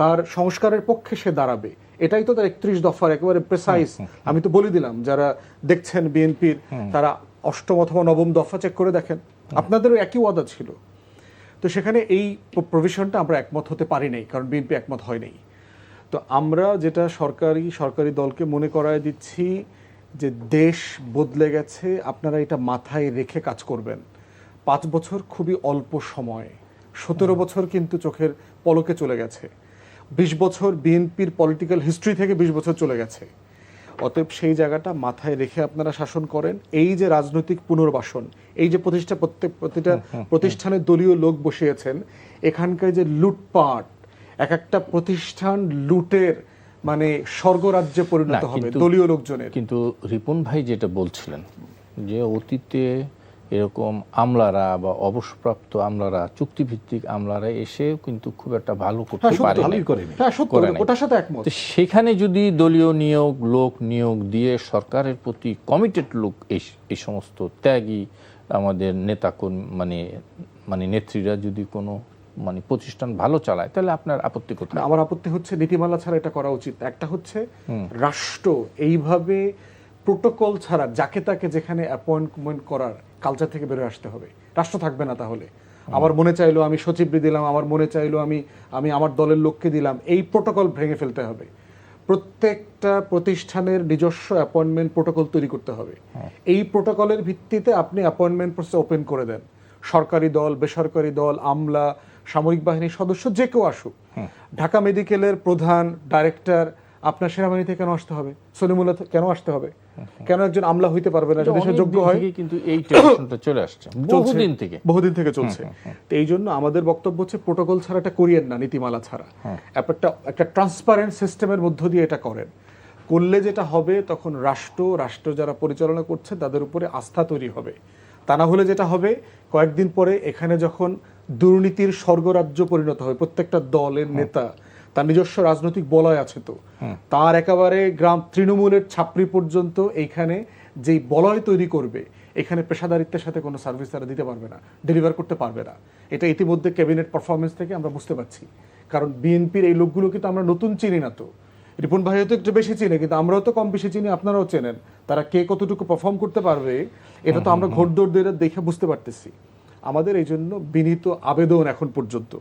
তার সংস্কারের পক্ষে সে দাঁড়াবে। এটাই তো তার 31 দফার একেবারে প্রেসাইজ। আমি তো বলে দিলাম, যারা দেখছেন বিএনপির, তারা 8ম অথবা 9ম দফা চেক করে দেখেন, আপনাদেরও একই ওয়াদা ছিল। তো সেখানে এই প্রভিশনটা আমরা একমত হতে পারি নাই, কারণ বিএনপি একমত হয় নাই। তো আমরা যেটা সরকারি দলকে মনে করায় দিচ্ছি যে দেশ বদলে গেছে, আপনারা এটা মাথায় রেখে কাজ করবেন। 5 বছর খুবই অল্প সময়, 17 বছর কিন্তু চোখের পলকে চলে গেছে। 20 বছর বিএনপির পলিটিক্যাল হিস্ট্রি থেকে 20 বছর চলে গেছে। অতএব সেই জায়গাটা মাথায় রেখে আপনারা শাসন করেন। এই যে রাজনৈতিক পুনর্বাসন, এই যে প্রতিটা প্রতিষ্ঠানে দলীয় লোক বসিয়েছেন, এখানকার যে লুটপাট, এক একটা প্রতিষ্ঠান লুটের মানে স্বর্গরাজ্যে পরিণত হবে দলীয় লোকজনের। কিন্তু রিপন ভাই যেটা বলছিলেন যে অতীতে এরকম আমলারা বা অবসরপ্রাপ্ত আমলারা, চুক্তিভিত্তিক আমলারা এসে কিন্তু খুব একটা ভালো করতে পারেনি। ওটার সাথে একমত। সেখানে যদি দলীয় লোক নিয়োগ দিয়ে সরকারের প্রতি কমিটেড লোক, এই সমস্ত ত্যাগী আমাদের নেতা মানে নেত্রীরা যদি কোনো মানে প্রতিষ্ঠান ভালো চালায়, তাহলে আপনার আপত্তি কোথায়? আমার আপত্তি হচ্ছে নীতিমালা ছাড়া এটা করা উচিত। একটা হচ্ছে রাষ্ট্র এইভাবে প্রোটোকল ছাড়া যাকে তাকে যেখানে অ্যাপয়েন্টমেন্ট করার কালচার থেকে বেরোয় আসতে হবে। রাষ্ট্র থাকবে না তাহলে। আমার মনে চাইলো আমি সচিবরে দিলাম, আমার মনে চাইলো আমি আমার দলের লোককে দিলাম, এই প্রোটোকল ভেঙে ফেলতে হবে। প্রত্যেকটা প্রতিষ্ঠানের নিজস্ব অ্যাপয়েন্টমেন্ট প্রোটোকল তৈরি করতে হবে। এই প্রোটোকলের ভিত্তিতে আপনি অ্যাপয়েন্টমেন্ট প্রসেস ওপেন করে দেন। সরকারি দল, বেসরকারি দল, আমলা, সামরিক বাহিনীর সদস্য যে কেউ আসুক। ঢাকা মেডিকেলের প্রধান, ডাইরেক্টর আপনার সেনাবাহিনী থেকে কেন আসতে হবে? সলিমুল্লাহ কেন আসতে হবে? কেন একজন আমলা হইতে পারবে না যদি সে যোগ্য হয়? কিন্তু এই টেনশনটা চলে আসছে বহুদিন থেকে চলছে। তো এই জন্য আমাদের বক্তব্য হচ্ছে প্রোটোকল ছাড়া এটা করিয়েন না, নীতিমালা ছাড়া। একটা ট্রান্সপারেন্ট সিস্টেমের মধ্য দিয়ে এটা করেন। করলে যেটা হবে, তখন রাষ্ট্র যারা পরিচালনা করছে তাদের উপরে আস্থা তৈরি হবে। তা না হলে যেটা হবে, কয়েকদিন পরে এখানে যখন দুর্নীতির স্বর্গরাজ্য পরিণত হয়, প্রত্যেকটা দলের নেতা তার নিজস্ব রাজনৈতিক বলয় আছে, তো তার একেবারে গ্রাম তৃণমূলের ছাপরি পর্যন্ত এইখানে যেই বলয় তৈরি করবে, এখানে পেশাদারিত্বের সাথে কোনো সার্ভিস তারা দিতে পারবে না, ডেলিভার করতে পারবে না। এটা ইতিমধ্যে ক্যাবিনেট পারফরমেন্স থেকে আমরা বুঝতে পারছি। কারণ বিএনপির এই লোকগুলোকে তো আমরা নতুন চিনি না। তো রিপন ভাইও তো একটু বেশি চিনে, কিন্তু আমরাও তো কম বেশি চিনি, আপনারাও চেনেন। তারা কে কতটুকু পারফর্ম করতে পারবে, এটা তো আমরা ঘোড়দৌড় দিয়ে দেখে বুঝতে পারতেছি। আমাদের এই জন্য বিনীত আবেদন এখন পর্যন্ত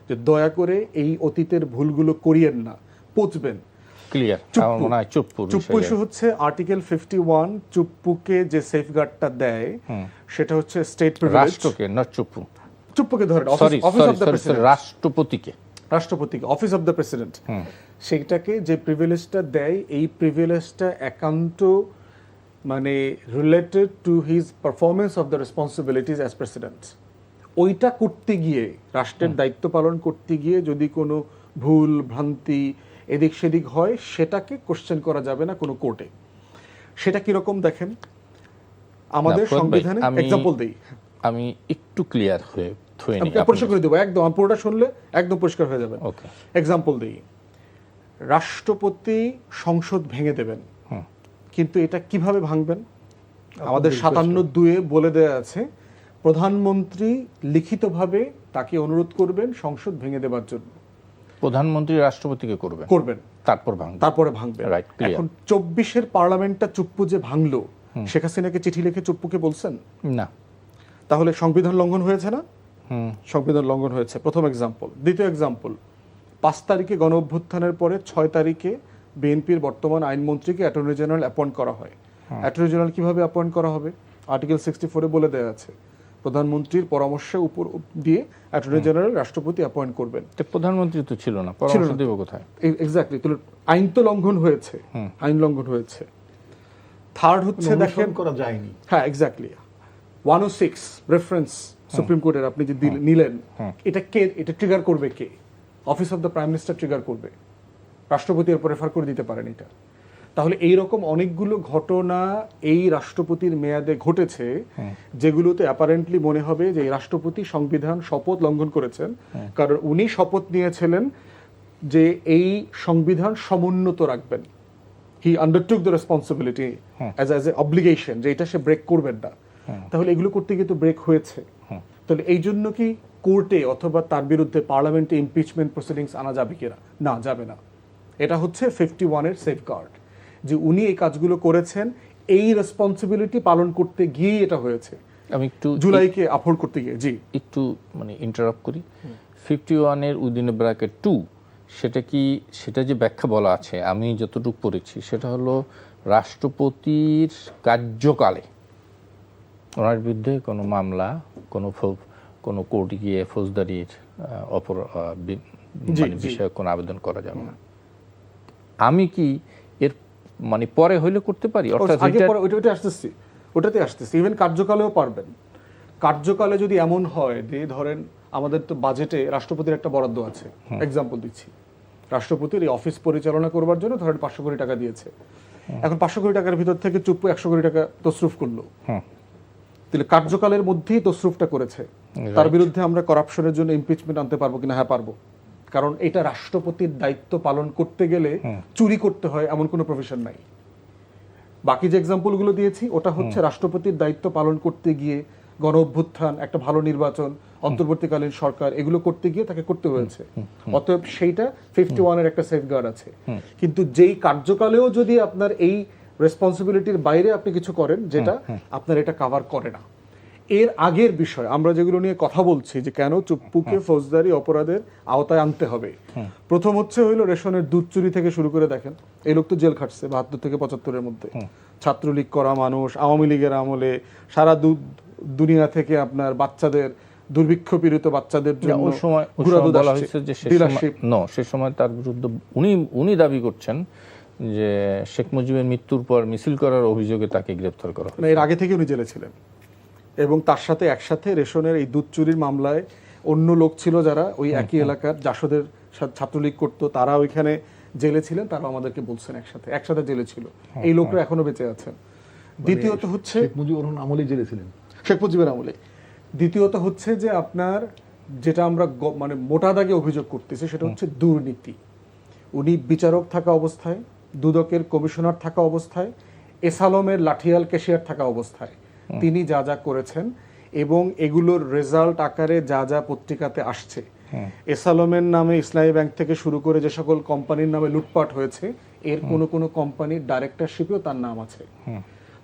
যে দয়া করে এই অতীতের ভুলগুলো করিয়েন না, পচবেন। ক্লিয়ার। চুপ্পু ইস্যু হচ্ছে আর্টিকেল 51, চুপ্পুকে যে সেফগার্ডটা দেয় সেটা হচ্ছে স্টেট প্রিভিলেজ। রাষ্ট্রকে না, চুপ্পুকে ধরেন, অফিস অফ দ্য প্রেসিডেন্ট, রাষ্ট্রপতিকে অফিস অফ দ্য প্রেসিডেন্ট, সেইটাকে যে প্রিভিলেজটা দেয়, এই প্রিভিলেজটা একান্ত মানে related to his performance of the responsibilities as president. ওইটা করতে গিয়ে, রাষ্ট্রের দায়িত্ব পালন করতে গিয়ে যদি কোনো ভুল ভ্রান্তি এদিক সেদিক হয়, সেটাকে কোশ্চেন করা যাবে না কোনো কোর্টে। সেটা কিরকম দেখেন, আমাদের সংবিধানে এক্সাম্পল দেই, আমি একটু ক্লিয়ার হয়ে পরিষ্কার করে দেবো একদম, পুরোটা শুনলে একদম পরিষ্কার হয়ে যাবে। এক্সাম্পল দেই, রাষ্ট্রপতি সংসদ ভেঙে দেবেন, কিন্তু এটা কিভাবে ভাঙবেন? আমাদের 57(2) বলে দেয়া আছে, প্রধানমন্ত্রী লিখিতভাবে তাকে অনুরোধ করবেন সংসদ ভেঙে দেবার জন্য। প্রধানমন্ত্রী রাষ্ট্রপতিকে করবেন, তারপরে ভাঙবেন। এখন 24-এর পার্লামেন্টটা চুপ্পু যে ভাঙলো, শেখ হাসিনাকে চিঠি লিখে চুপ্পুকে বলছেন না? তাহলে সংবিধান লঙ্ঘন হয়েছে না? সংবিধান লঙ্ঘন হয়েছে, প্রথম এক্সাম্পল। দ্বিতীয় এক্সাম্পল, 5 তারিখে গণ অভ্যুত্থানের পরে 6 তারিখে বিএনপির বর্তমান আইনমন্ত্রীকে অ্যাটর্নি জেনারেল অ্যাপয়েন্ট করা হয়। অ্যাটর্নি জেনারেল কিভাবে অ্যাপয়েন্ট করা হবে? আর্টিকেল 64-এ বলে দেওয়া আছে, প্রধানমন্ত্রীর পরামর্শের উপর দিয়ে অ্যাটর্নি জেনারেল রাষ্ট্রপতি অ্যাপয়েন্ট করবেন। প্রধানমন্ত্রী তো ছিল না, পরামর্শ দেব কোথায়? এক্স্যাক্টলি, আইন তো লঙ্ঘন হয়েছে, আইন লঙ্ঘন হয়েছে। থার্ড হচ্ছে দেখেন, করা যায়নি। হ্যাঁ, এক্স্যাক্টলি 106 রেফারেন্স সুপ্রিম কোর্টের আপনি যে নিলেন, এটা ট্রিগার করবে কে? Office of the prime minister trigger করবে, রাষ্ট্রপতি এরপর রেফার করে দিতে পারেন এটা। তাহলে এইরকম অনেকগুলো ঘটনা এই রাষ্ট্রপতির মেয়াদে ঘটেছে, যেগুলোতে অ্যাপারেন্টলি মনে হবে যে এই রাষ্ট্রপতি সংবিধান শপথ লঙ্ঘন করেছেন। কারণ উনি শপথ নিয়েছিলেন যে এই সংবিধান সমুন্নত রাখবেন, he undertook the responsibility as a obligation যে এটা সে ব্রেক করবেন না, তাহলে এগুলো করতে গিয়ে তো ব্রেক হয়েছে। তাহলে এই জন্য কি কোর্টে অথবা তার বিরুদ্ধে পার্লামেন্টে ইমপিচমেন্ট প্রসিডিংস আনা যাবে কিনা? না, যাবে না। এটা হচ্ছে 51-এর সেফগার্ড, যে উনি এই কাজগুলো করেছেন, এই রেসপন্সিবিলিটি পালন করতে গিয়েই এটা হয়েছে। আমি একটু জুলাইকে আফোর্ড করতে গিয়ে জি একটু মানে ইন্টারাপ্ট করি। 51-এর উইদিন ব্র্যাকেট 2 সেটা যে ব্যাখ্যা বলা আছে আমি যতটুকু পড়েছি সেটা হলো রাষ্ট্রপতির কার্যকালে ওনার বিরুদ্ধে কোনো মামলা কোনো কোর্টে গিয়ে ফৌজদারির বিষয়ে কোনো আবেদন করা যাবে না। আমি কি এর মানে পরে হইলে করতে পারি? অর্থাৎ ওটাতে আসতেছি ইভেন কার্যকালেও পারবেন। কার্যকালে যদি এমন হয় যে ধরেন আমাদের তো বাজেটে রাষ্ট্রপতির একটা বরাদ্দ আছে, এক্সাম্পল দিচ্ছি, রাষ্ট্রপতির এই অফিস পরিচালনা করবার জন্য ধরেন 500 কোটি টাকা দিয়েছে। এখন 500 কোটি টাকার ভিতর থেকে চুপ 100 কোটি টাকা তসরুফ করলো, তাহলে কার্যকালের মধ্যেই তসরুফটা করেছে, তার বিরুদ্ধে আমরা করাপশনের জন্য ইমপিচমেন্ট আনতে পারবো কিনা? হ্যাঁ, পারবো। কারণ এটা রাষ্ট্রপতির দায়িত্ব পালন করতে গেলে চুরি করতে হয় এমন কোনো প্রফেশন নাই। বাকি যে এক্সাম্পলগুলো দিয়েছি ওটা হচ্ছে রাষ্ট্রপতির দায়িত্ব পালন করতে গিয়ে গণ অভ্যুত্থান, একটা ভালো নির্বাচন, অন্তর্বর্তীকালীন সরকার, এগুলো করতে গিয়ে তাকে করতে হয়েছে। অতএব সেইটা 51-এর একটা সেফগার্ড আছে। কিন্তু যেই কার্যকালেও যদি আপনার এই রেসপন্সিবিলিটির বাইরে আপনি কিছু করেন যেটা আপনার এটা কভার করে না, এর আগের বিষয় আমরা যেগুলো নিয়ে কথা বলছি যে কেন চুপ্পুকে ফৌজদারি অপরাধের আওতায় আনতে হবে, প্রথম হচ্ছে হইলো রেশনের দুধ চুরি থেকে শুরু করে দেখেন, এই লোক তো জেল খাটছে 72 থেকে 75-এর মধ্যে। ছাত্রলীগ করা মানুষ, আওয়ামী লীগের আমলে সারা দুনিয়া থেকে আপনার বাচ্চাদের, দুর্ভিক্ষ পীড়িত বাচ্চাদের জন্য বলা হয়েছে যে সে সময় তার বিরুদ্ধে উনি দাবি করছেন যে শেখ মুজিবের মৃত্যুর পর মিছিল করার অভিযোগে তাকে গ্রেফতার করা হয়। এর আগে থেকে উনি জেলে ছিলেন এবং তার সাথে একসাথে রেশনের এই দুধ চুরির মামলায় অন্য লোক ছিল যারা ওই একই এলাকার জাসদের ছাত্রলীগ করতো, তারা ওইখানে জেলে ছিলেন, তারা আমাদেরকে বলছেন একসাথে জেলে ছিল। এই লোকরা এখনো বেঁচে আছেন। দ্বিতীয়ত হচ্ছে শেখ মুজিবুর আমলে জেলে ছিলেন, শেখ মুজিবের আমলে। দ্বিতীয়ত হচ্ছে যে আপনার যেটা আমরা মানে মোটা দাগে অভিযোগ করতেছি সেটা হচ্ছে দুর্নীতি। উনি বিচারক থাকা অবস্থায়, দুদকের কমিশনার থাকা অবস্থায়, এসালমের লাঠিয়াল ক্যাশিয়ার থাকা অবস্থায় তিনি যা যা করেছেন এবং এগুলোর রেজাল্ট আকারে যা যা পত্রিকাতে আসছে, এসালমের নামে ইসলামী ব্যাংক থেকে শুরু করে যে সকল কোম্পানির নামে লুটপাট হয়েছে এর কোনো কোম্পানির ডাইরেক্টরশিপেও তার নাম আছে।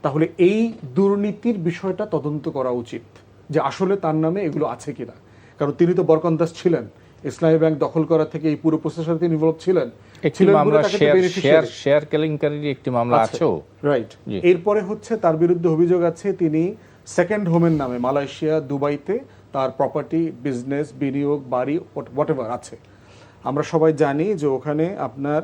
তাহলে এই দুর্নীতির বিষয়টা তদন্ত করা উচিত যে আসলে তার নামে এগুলো আছে কিনা। কারণ তিনি তো বরকন্দাজ ছিলেন, ইসলামী ব্যাংক দখল করা থেকে এই পুরো প্রসেসের তিনি ইনভলভ ছিলেন। শেয়ার কেলেঙ্কারির একটি মামলা আছে, রাইট। এরপরে হচ্ছে তার বিরুদ্ধে অভিযোগ আছে তিনি সেকেন্ড হোমের নামে মালয়েশিয়া, দুবাইতে তার প্রপার্টি, বিজনেস, বিনিয়োগ, বাড়ি, হোয়াটএভার আছে। আমরা সবাই জানি যে ওখানে আপনার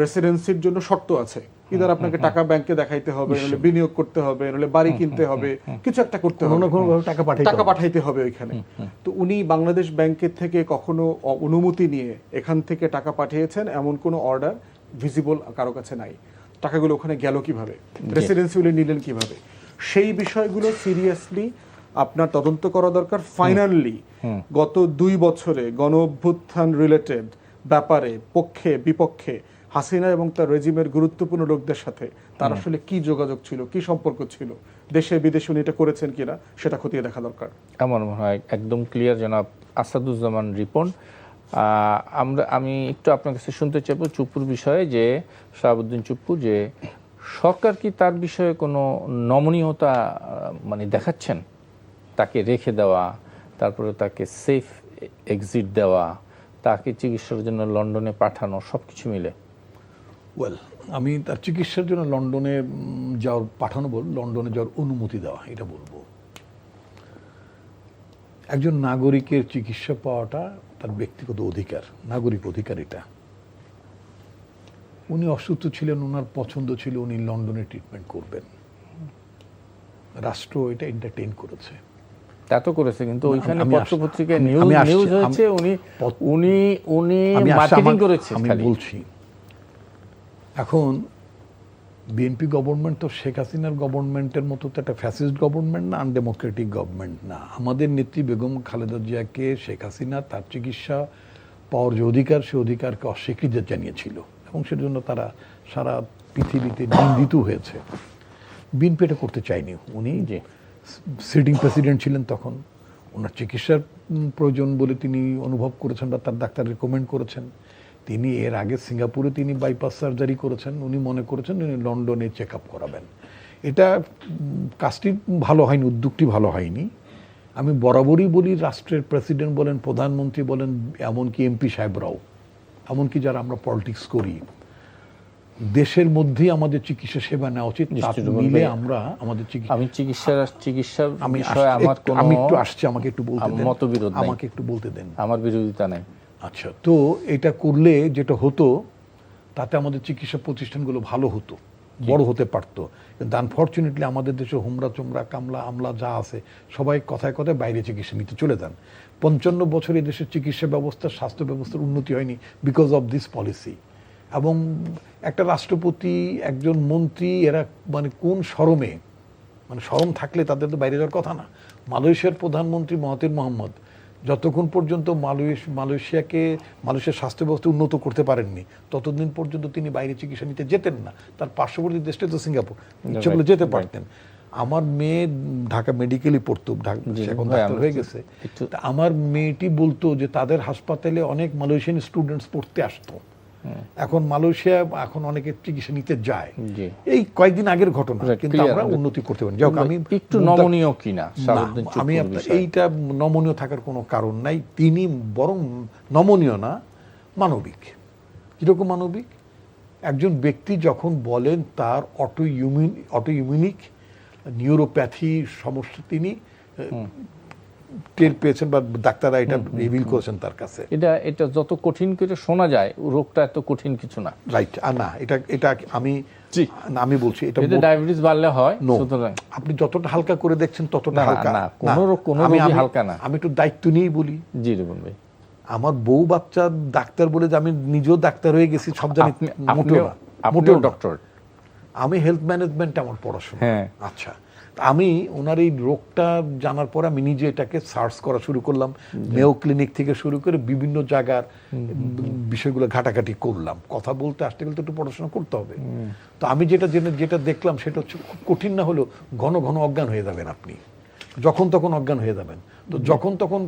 রেসিডেন্সির জন্য শর্ত আছে, ইদার আপনাকে টাকা ব্যাংকে দেখাইতে হবে, নাহলে বিনিয়োগ করতে হবে, নাহলে বাড়ি কিনতে হবে, কিছু একটা করতে হবে, টাকা পাঠাইতে হবে ওইখানে। তো উনি বাংলাদেশ ব্যাংকের থেকে কখনো অনুমতি নিয়ে এখান থেকে টাকা পাঠিয়েছেন এমন কোনো অর্ডার ভিজিবল কারো কাছে নাই। টাকাগুলো ওখানে গেল কিভাবে, রেসিডেন্সি উনি নিলেন কিভাবে, সেই বিষয়গুলো সিরিয়াসলি আপনার তদন্ত করা দরকার। ফাইনালি গত 2 বছরে গণ অভ্যুত্থান রিলেটেড ব্যাপারে পক্ষে বিপক্ষে হাসিনা এবং তার রেজিমের গুরুত্বপূর্ণ লোকদের সাথে তার আসলে কি যোগাযোগ ছিল, কি সম্পর্ক ছিল, দেশে বিদেশে উনি এটা করেছেন কিনা সেটা খতিয়ে দেখা দরকার। আমার মনে হয় একদম ক্লিয়ার জনাব আসাদুজ্জামান রিপন। আমি একটু আপনার কাছে শুনতে চাইবো চুপ্পুর বিষয়ে, যে শাহাবুদ্দিন চুপ্পু, যে সরকার কি তার বিষয়ে কোনো নমনীয়তা মানে দেখাচ্ছেন, তাকে রেখে দেওয়া, তারপরে তাকে সেফ এক্সিট দেওয়া, তাকে চিকিৎসার জন্য লন্ডনে পাঠানো, সব কিছু মিলে? ওয়েল, আমি তার চিকিৎসার জন্য লন্ডনে লন্ডনে যাওয়ার অনুমতি দেওয়া, এটা বলবো। একজন নাগরিকের চিকিৎসা পাওয়াটা তার ব্যক্তিগত অধিকার, নাগরিক অধিকার এটা। উনি অসুস্থ ছিলেন, ওনার পছন্দ ছিল উনি লন্ডনে ট্রিটমেন্ট করবেন, রাষ্ট্র এটা এন্টারটেইন করেছে। তা তো করেছে, কিন্তু ওইখানে পত্রপত্রিকায় নিউজ হয়েছে উনি মার্কেটিং করেছে। আমি বলছি এখন বিএনপি গভর্নমেন্ট তো শেখ হাসিনার গভর্নমেন্টের মতো তো একটা ফ্যাসিস্ট গভর্নমেন্ট না, আনডেমোক্রেটিক গভর্নমেন্ট না। আমাদের নেত্রী বেগম খালেদা জিয়াকে শেখ হাসিনা তার চিকিৎসা পাওয়ার যে অধিকার, সে অধিকারকে অস্বীকৃতি জানিয়েছিল এবং সেজন্য তারা সারা পৃথিবীতে নিন্দিত হয়েছে। বিএনপি এটা করতে চায়নি। উনি জি সিটিং প্রেসিডেন্ট ছিলেন তখন, ওনার চিকিৎসার প্রয়োজন বলে তিনি অনুভব করেছেন বা তার ডাক্তার রেকমেন্ড করেছেন। তিনি এর আগে সিঙ্গাপুরে তিনি বাইপাস সার্জারি করেছেন, উনি মনে করেছেন উনি লন্ডনে চেক আপ করাবেন। এটা কাজটি ভালো হয়নি, উদ্যোগটি ভালো হয়নি। আমি বরাবরই বলি, রাষ্ট্রের প্রেসিডেন্ট বলেন, প্রধানমন্ত্রী বলেন, এমনকি এমপি সাহেবরাও, এমনকি যারা আমরা পলিটিক্স করি, দেশের মধ্যেই আমাদের চিকিৎসা সেবা নেওয়া উচিত। মিলে আমরা আমাদের আমি চিকিৎসার আমি বিষয়ে আমার কোনো আমি একটু আসছি, আমাকে একটু বলতে দেন, মতবিরোধ নাই, আমাকে একটু বলতে দেন, আমার বিরোধিতা নাই। আচ্ছা, তো এটা করলে যেটা হতো, তাতে আমাদের চিকিৎসা প্রতিষ্ঠানগুলো ভালো হতো, বড় হতে পারতো। কিন্তু আনফর্চুনেটলি আমাদের দেশে হুমরা চুমরা কামলা আমলা যা আছে সবাই কথায় কথায় বাইরে চিকিৎসা নিতে চলে যান। 55 বছর এই দেশের চিকিৎসা ব্যবস্থা, স্বাস্থ্য ব্যবস্থার উন্নতি হয়নি বিকজ অফ দিস পলিসি। এবং একটা রাষ্ট্রপতি, একজন মন্ত্রী, এরা মানে কোন শরমে, মানে শরম থাকলে তাদের তো বাইরে যাওয়ার কথা না। মালয়েশিয়ার প্রধানমন্ত্রী মহাতির মোহাম্মদ যতক্ষণ পর্যন্ত মালয়েশিয়ার স্বাস্থ্য ব্যবস্থা উন্নত করতে পারেননি, ততদিন পর্যন্ত তিনি বাইরে চিকিৎসা নিতে যেতেন না। তার পার্শ্ববর্তী দেশটা তো সিঙ্গাপুর, ইচ্ছে করলে যেতে পারতেন। আমার মেয়ে ঢাকা মেডিকেলই পড়তো, এখন ডাক্তার হয়ে গেছে। আমার মেয়েটি বলতো যে তাদের হাসপাতালে অনেক মালয়েশিয়ান স্টুডেন্টস পড়তে আসতো। এখন মালয়েশিয়া এখন অনেকে চিকিৎসা নিতে যায়। এই কয়েকদিন আগের ঘটনা, কিন্তু আমরা উন্নতি করতে পারি। যাক, আমি একটু নমনীয় কিনা, আমি এইটা নমনীয় থাকার কোনো কারণ নাই। তিনি বরং নমনীয় না, মানবিক। কিরকম মানবিক? একজন ব্যক্তি যখন বলেন তার অটোইমিউনিক নিউরোপ্যাথি সমস্যা তিনি টের পেয়েছেন বা ডাক্তাররা এটা রিভিল করেছেন তার কাছে। এটা যত কঠিন করে শোনা যায়, রোগটা এত কঠিন কিছু না। রাইট, না এটা আমি বলছি এটা ডায়াবেটিস বাড়লে হয়, সুতরাং আপনি যতটা হালকা করে দেখছেন ততটা হালকা না, কোনো রোগই হালকা না। আমি একটু দায়িত্ব নিয়েই বলি। জি রিপন ভাই, আমার বউ বাচ্চা ডাক্তার বলে যে আমি নিজেও ডাক্তার হয়ে গেছি সব জানি, মোটেও ডক্টর। আমি হেলথ ম্যানেজমেন্ট আমার পড়াশোনা। হ্যাঁ, আচ্ছা, আমি ওনার এই রোগটা জানার পর আমি নিজে এটাকে সার্চ করা শুরু করলাম। মেও ক্লিনিক থেকে শুরু করে বিভিন্ন জায়গার বিষয়গুলো ঘাটাঘাটি করলাম। কথা বলতে আসতে গেলে তো একটু পড়াশোনা করতে হবে। তো আমি যেটা দেখলাম সেটা হচ্ছে, খুব কঠিন না হলেও ঘন ঘন অজ্ঞান হয়ে যাবেন আপনি, যখন তখন অজ্ঞান হয়ে যাবেন। তো যখন তখন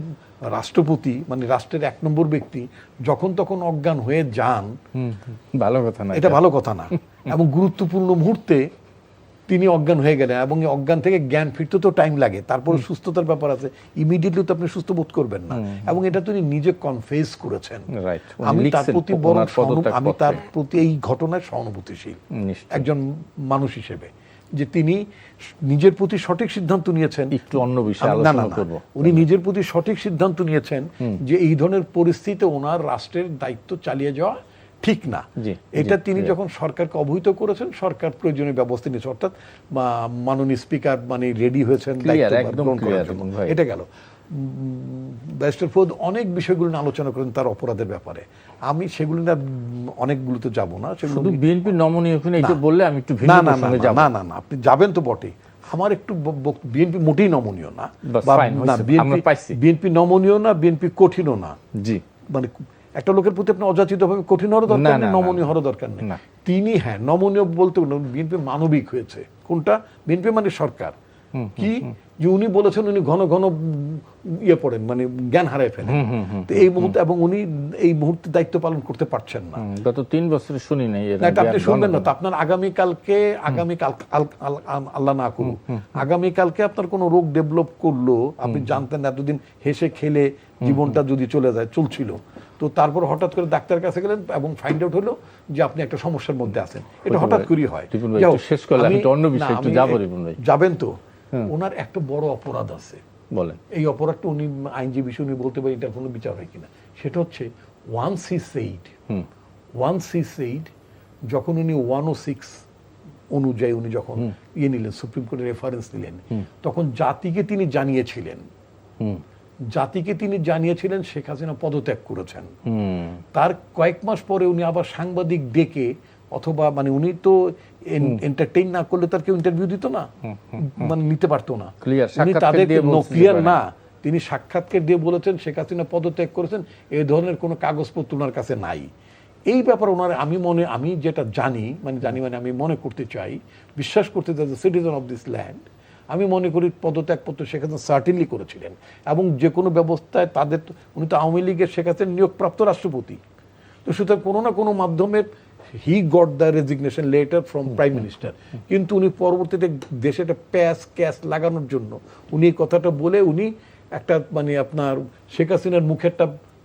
রাষ্ট্রপতি, মানে রাষ্ট্রের 1 নম্বর ব্যক্তি যখন তখন অজ্ঞান হয়ে যান, ভালো কথা না, এটা ভালো কথা না। এবং গুরুত্বপূর্ণ মুহূর্তে তিনি অজ্ঞান হয়ে গেলেন, এবং এই অজ্ঞান থেকে জ্ঞান ফিরতে তো টাইম লাগে, তারপরে সুস্থতার ব্যাপার আছে। ইমিডিয়েটলি তো আপনি সুস্থ বোধ করবেন না। এবং এটা তিনি নিজে কনফেস করেছেন। আমি তার প্রতি আমি তার প্রতি এই ঘটনায় সহানুভূতিশীল একজন মানুষ হিসেবে, যে তিনি নিজের প্রতি সঠিক সিদ্ধান্ত নিয়েছেন। একটু অন্য বিষয়ে আলোচনা করব। উনি নিজের প্রতি সঠিক সিদ্ধান্ত নিয়েছেন যে এই ধরনের পরিস্থিতিতে ওনার রাষ্ট্রের দায়িত্ব চালিয়ে যাওয়া ঠিক না। এটা তিনি যখন সরকারকে অবহিত করেছেন, সরকার প্রয়োজনীয় ব্যবস্থা নিয়েছে, অর্থাৎ মাননীয় স্পিকার মানে রেডি হয়েছেন এটা গেল। ব্যারিস্টার ফৌদ অনেক বিষয়গুলো নিয়ে আলোচনা করেন তার অপরাধের ব্যাপারে। আমি সেগুলো না অনেকগুলোতে যাব না। শুধু বিএনপি নমনীয় কিনা এটা বললে আমি একটু ভিন্ন প্রসঙ্গে যাব। না, আপনি যাবেন তো বটে। আমার একটু বিএনপি মোটেই নমনীয় না, বিএনপি নমনীয় না, বিএনপি কঠিনও না। জি, মানে একটা লোকের প্রতি আপনি অযাচিতভাবে কঠিন হওয়ার দরকার নেই, নমনীয় হওয়ার দরকার নেই। তিনি নমনীয় বলতে বিএনপি মানবিক হয়েছে। কোনটা? বিএনপি মানে সরকার। কি যে উনি বলেছেন উনি ঘন ঘন ইয়ে পড়েন, মানে জ্ঞান হারায় ফেলেন। তো এই মুহূর্তে, এবং উনি এই মুহূর্তে দায়িত্ব পালন করতে পারছেন না। গত 3 বছরে শুনি নাই। এটা আপনি শুনবেন না তো। আপনার আগামীকাল আল্লাহ না করুক, আগামীকালকে আপনার কোনো রোগ ডেভেলপ করলো, আপনি জানতেন না, এতদিন হেসে খেলে জীবনটা যদি চলে যায়, চলছিল, তো তারপর হঠাৎ করে ডাক্তারের কাছে গেলেন এবং ফাইন্ড আউট হলো যে আপনি একটা সমস্যার মধ্যে আছেন। এটা হঠাৎ করেই হয়। যাবেন তো। ওনার একটা বড় অপরাধ আছে, বলেন। এই অপরাধটা উনি আইনজীবী হিসেবে উনি বলতে পারেন এটার কোনো বিচার হয় কিনা। সেটা হচ্ছে ওয়ান্স হি সেইড, যখন উনি 106 অনুযায়ী উনি যখন নিলেন, সুপ্রিম কোর্টের রেফারেন্স নিলেন, তখন জাতিকে তিনি জানিয়েছিলেন শেখ হাসিনা পদত্যাগ করেছেন। তার কয়েক মাস পরে উনি আবার সাংবাদিক ডেকে, অথবা মানে উনি তো এন্টারটেইন না করলে তার কেউ ইন্টারভিউ দিত না, মানে নিতে পারতো না। উনি তাদেরকে ক্লিয়ার না, তিনি সাক্ষাৎকার দিয়ে বলেছেন শেখ হাসিনা পদত্যাগ করেছেন, এই ধরনের কোনো কাগজপত্র ওনার কাছে নাই। এই ব্যাপারে ওনারা আমি যেটা জানি মানে আমি মনে করতে চাই, বিশ্বাস করতে চাই যে সিটিজেন অফ দিস ল্যান্ড, আমি মনে করি পদত্যাগপত্র শেখ হাসিনা সার্টেনলি করেছিলেন, এবং যে কোনো ব্যবস্থায় উনি তো আওয়ামী লীগের শেখ হাসিনা নিয়োগপ্রাপ্ত রাষ্ট্রপতি, তো সুতরাং কোনো না কোনো মাধ্যমে he got the resignation letter from prime minister. কিন্তু উনি পরবর্তীতে দেশে একটা ক্যাশ লাগানোর জন্য উনি এই কথাটা বলে উনি একটা মানে আপনার শেখ হাসিনার মুখে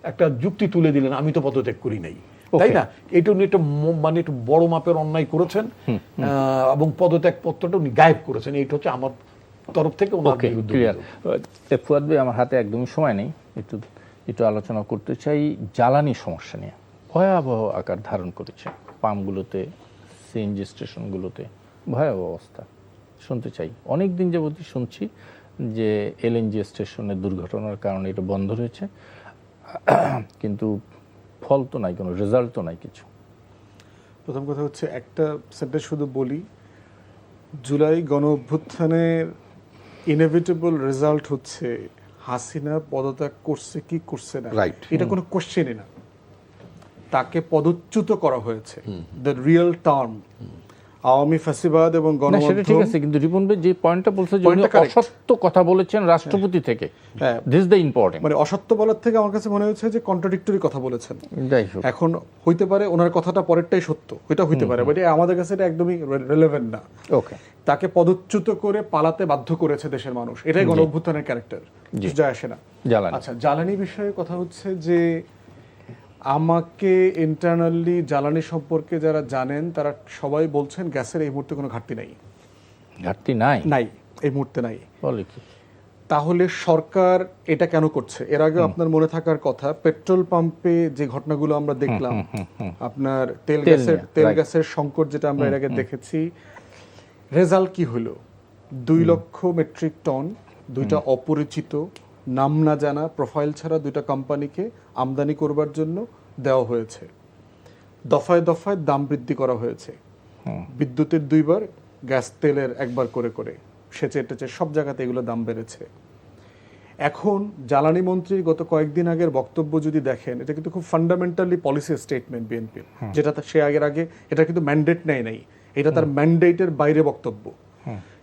একটা যুক্তি তুলে দিলেন, আমি তো পদত্যাগ করি নাই, তাই না? এটা উনি একটু বড় মাপের অন্যায় করেছেন, এবং পদত্যাগ পত্রটা উনি গায়েব করেছেন। এইটা হচ্ছে আমার তরফ থেকে ওনার বিরুদ্ধে। ফুয়াদ ভাই, আমার হাতে একদমই সময় নেই, একটু আলোচনা করতে চাই জ্বালানি সমস্যা নিয়ে। ভয়াবহ আকার ধারণ করেছে পাম্পগুলোতে, সিএনজি স্টেশনগুলোতে, ভয়াবহ অবস্থা। শুনতে চাই, অনেক দিন যাবতই শুনছি যে এলএনজি স্টেশনের দুর্ঘটনার কারণে এটা বন্ধ রয়েছে, কিন্তু ফল তো নাই, কোনো রেজাল্ট তো নাই কিছু। প্রথম কথা হচ্ছে, একটা সেন্টেন্স শুধু বলি, জুলাই গণ অভ্যুত্থানের ইনএভিটেবল রেজাল্ট হচ্ছে হাসিনা পদত্যাগ করছে কি করছে না, এটা কোনো কোশ্চেনই না। তাকে পদচ্যুত করা হয়েছে, দ্য রিয়েল টার্ম। আওয়ামী ফ্যাসিবাদ এবং সেটা ঠিক আছে, কিন্তু রিপন ভাই যে পয়েন্টটা বলছে যে উনি অসত্য কথা বলেছেন রাষ্ট্রপতি থেকে, দিস দ্য ইম্পর্টেন্ট। মানে অসত্য বলার থেকে আমার কাছে মনে হচ্ছে যে কন্ট্রাডিক্টরি কথা বলেছেন। যাই হোক, এখন হইতে পারে ওনার কথাটা পরেরটাই সত্য, ওইটা হইতে পারে, বাট আমাদের কাছে এটা একদমই রিলেভেন্ট না। ওকে, তাকে পদচ্যুত করে পালাতে বাধ্য করেছে দেশের মানুষ, এটাই গণ অভ্যুত্থানের ক্যারেক্টার, যায় আসে না। আচ্ছা, জ্বালানি বিষয়ে কথা হচ্ছে যে আমাকে ইন্টারনালি জ্বালানি সম্পর্কে যারা জানেন তারা সবাই বলছেন গ্যাসের এই মুহূর্তে কোনো ঘাটতি নাই। ঘাটতি নাই এই মুহূর্তে নাই। বলে কি? তাহলে সরকার এটা কেন করছে? এর আগে আপনার মনে থাকার কথা, পেট্রোল পাম্পে যে ঘটনাগুলো আমরা দেখলাম, আপনার তেল গ্যাসের সংকট যেটা আমরা এর আগে দেখেছি, রেজাল্ট কি হলো? 2 লক্ষ মেট্রিক টন দুইটা অপরিচিত, নাম না জানা, প্রোফাইল ছাড়া দুইটা কোম্পানিকে আমদানি করবার জন্য দেওয়া হয়েছে। দফায় দফায় দাম বৃদ্ধি করা হয়েছে, বিদ্যুতের 2বার, গ্যাস তেলের 1বার করে করে, সেচে টেচে সব জায়গাতে এগুলো দাম বেড়েছে। এখন জ্বালানি মন্ত্রীর গত কয়েকদিন আগের বক্তব্য যদি দেখেন, এটা কিন্তু খুব ফান্ডামেন্টালি পলিসি স্টেটমেন্ট বিএনপির, যেটা সে আগে এটা কিন্তু ম্যান্ডেট নাই, এটা তার ম্যান্ডেটের বাইরে বক্তব্য।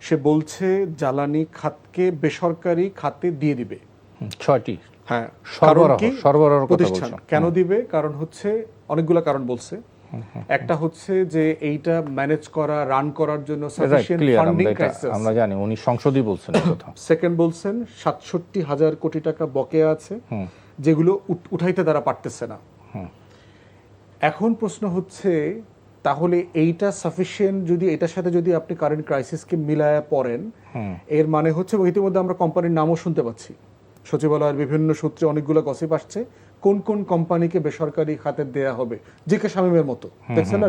সে বলছে জ্বালানি খাতকে বেসরকারি খাতে দিয়ে দিবে 6টি সরবরাহ প্রতিষ্ঠান। কেন দিবে? কারণ হচ্ছে অনেকগুলো কারণ বলছে। একটা হচ্ছে যে এইটা ম্যানেজ করা, রান করার জন্য সাফিশিয়েন্ট ফান্ডিং ক্রাইসিস, আমরা জানি উনি সংসদই বলছেন কথা। সেকেন্ড বলছেন ৬৭,০০০ কোটি টাকা বকেয়া আছে, যেগুলো উঠাইতে তারা পারতেছে না। এখন প্রশ্ন হচ্ছে, তাহলে এইটা সাফিশিয়েন্ট যদি এটার সাথে যদি আপনি কারেন্ট ক্রাইসিসকে মিলায়া পড়েন, এর মানে হচ্ছে ইতিমধ্যে আমরা কোম্পানির নামও শুনতে পাচ্ছি, সচিবালয়ের বিভিন্ন সূত্রে অনেকগুলো গসিপ আসছে, কোন কোন কোম্পানিকে বেসরকারি খাতে দেয়া হবে, জিকে শামীমের মতো, দেখছেন না,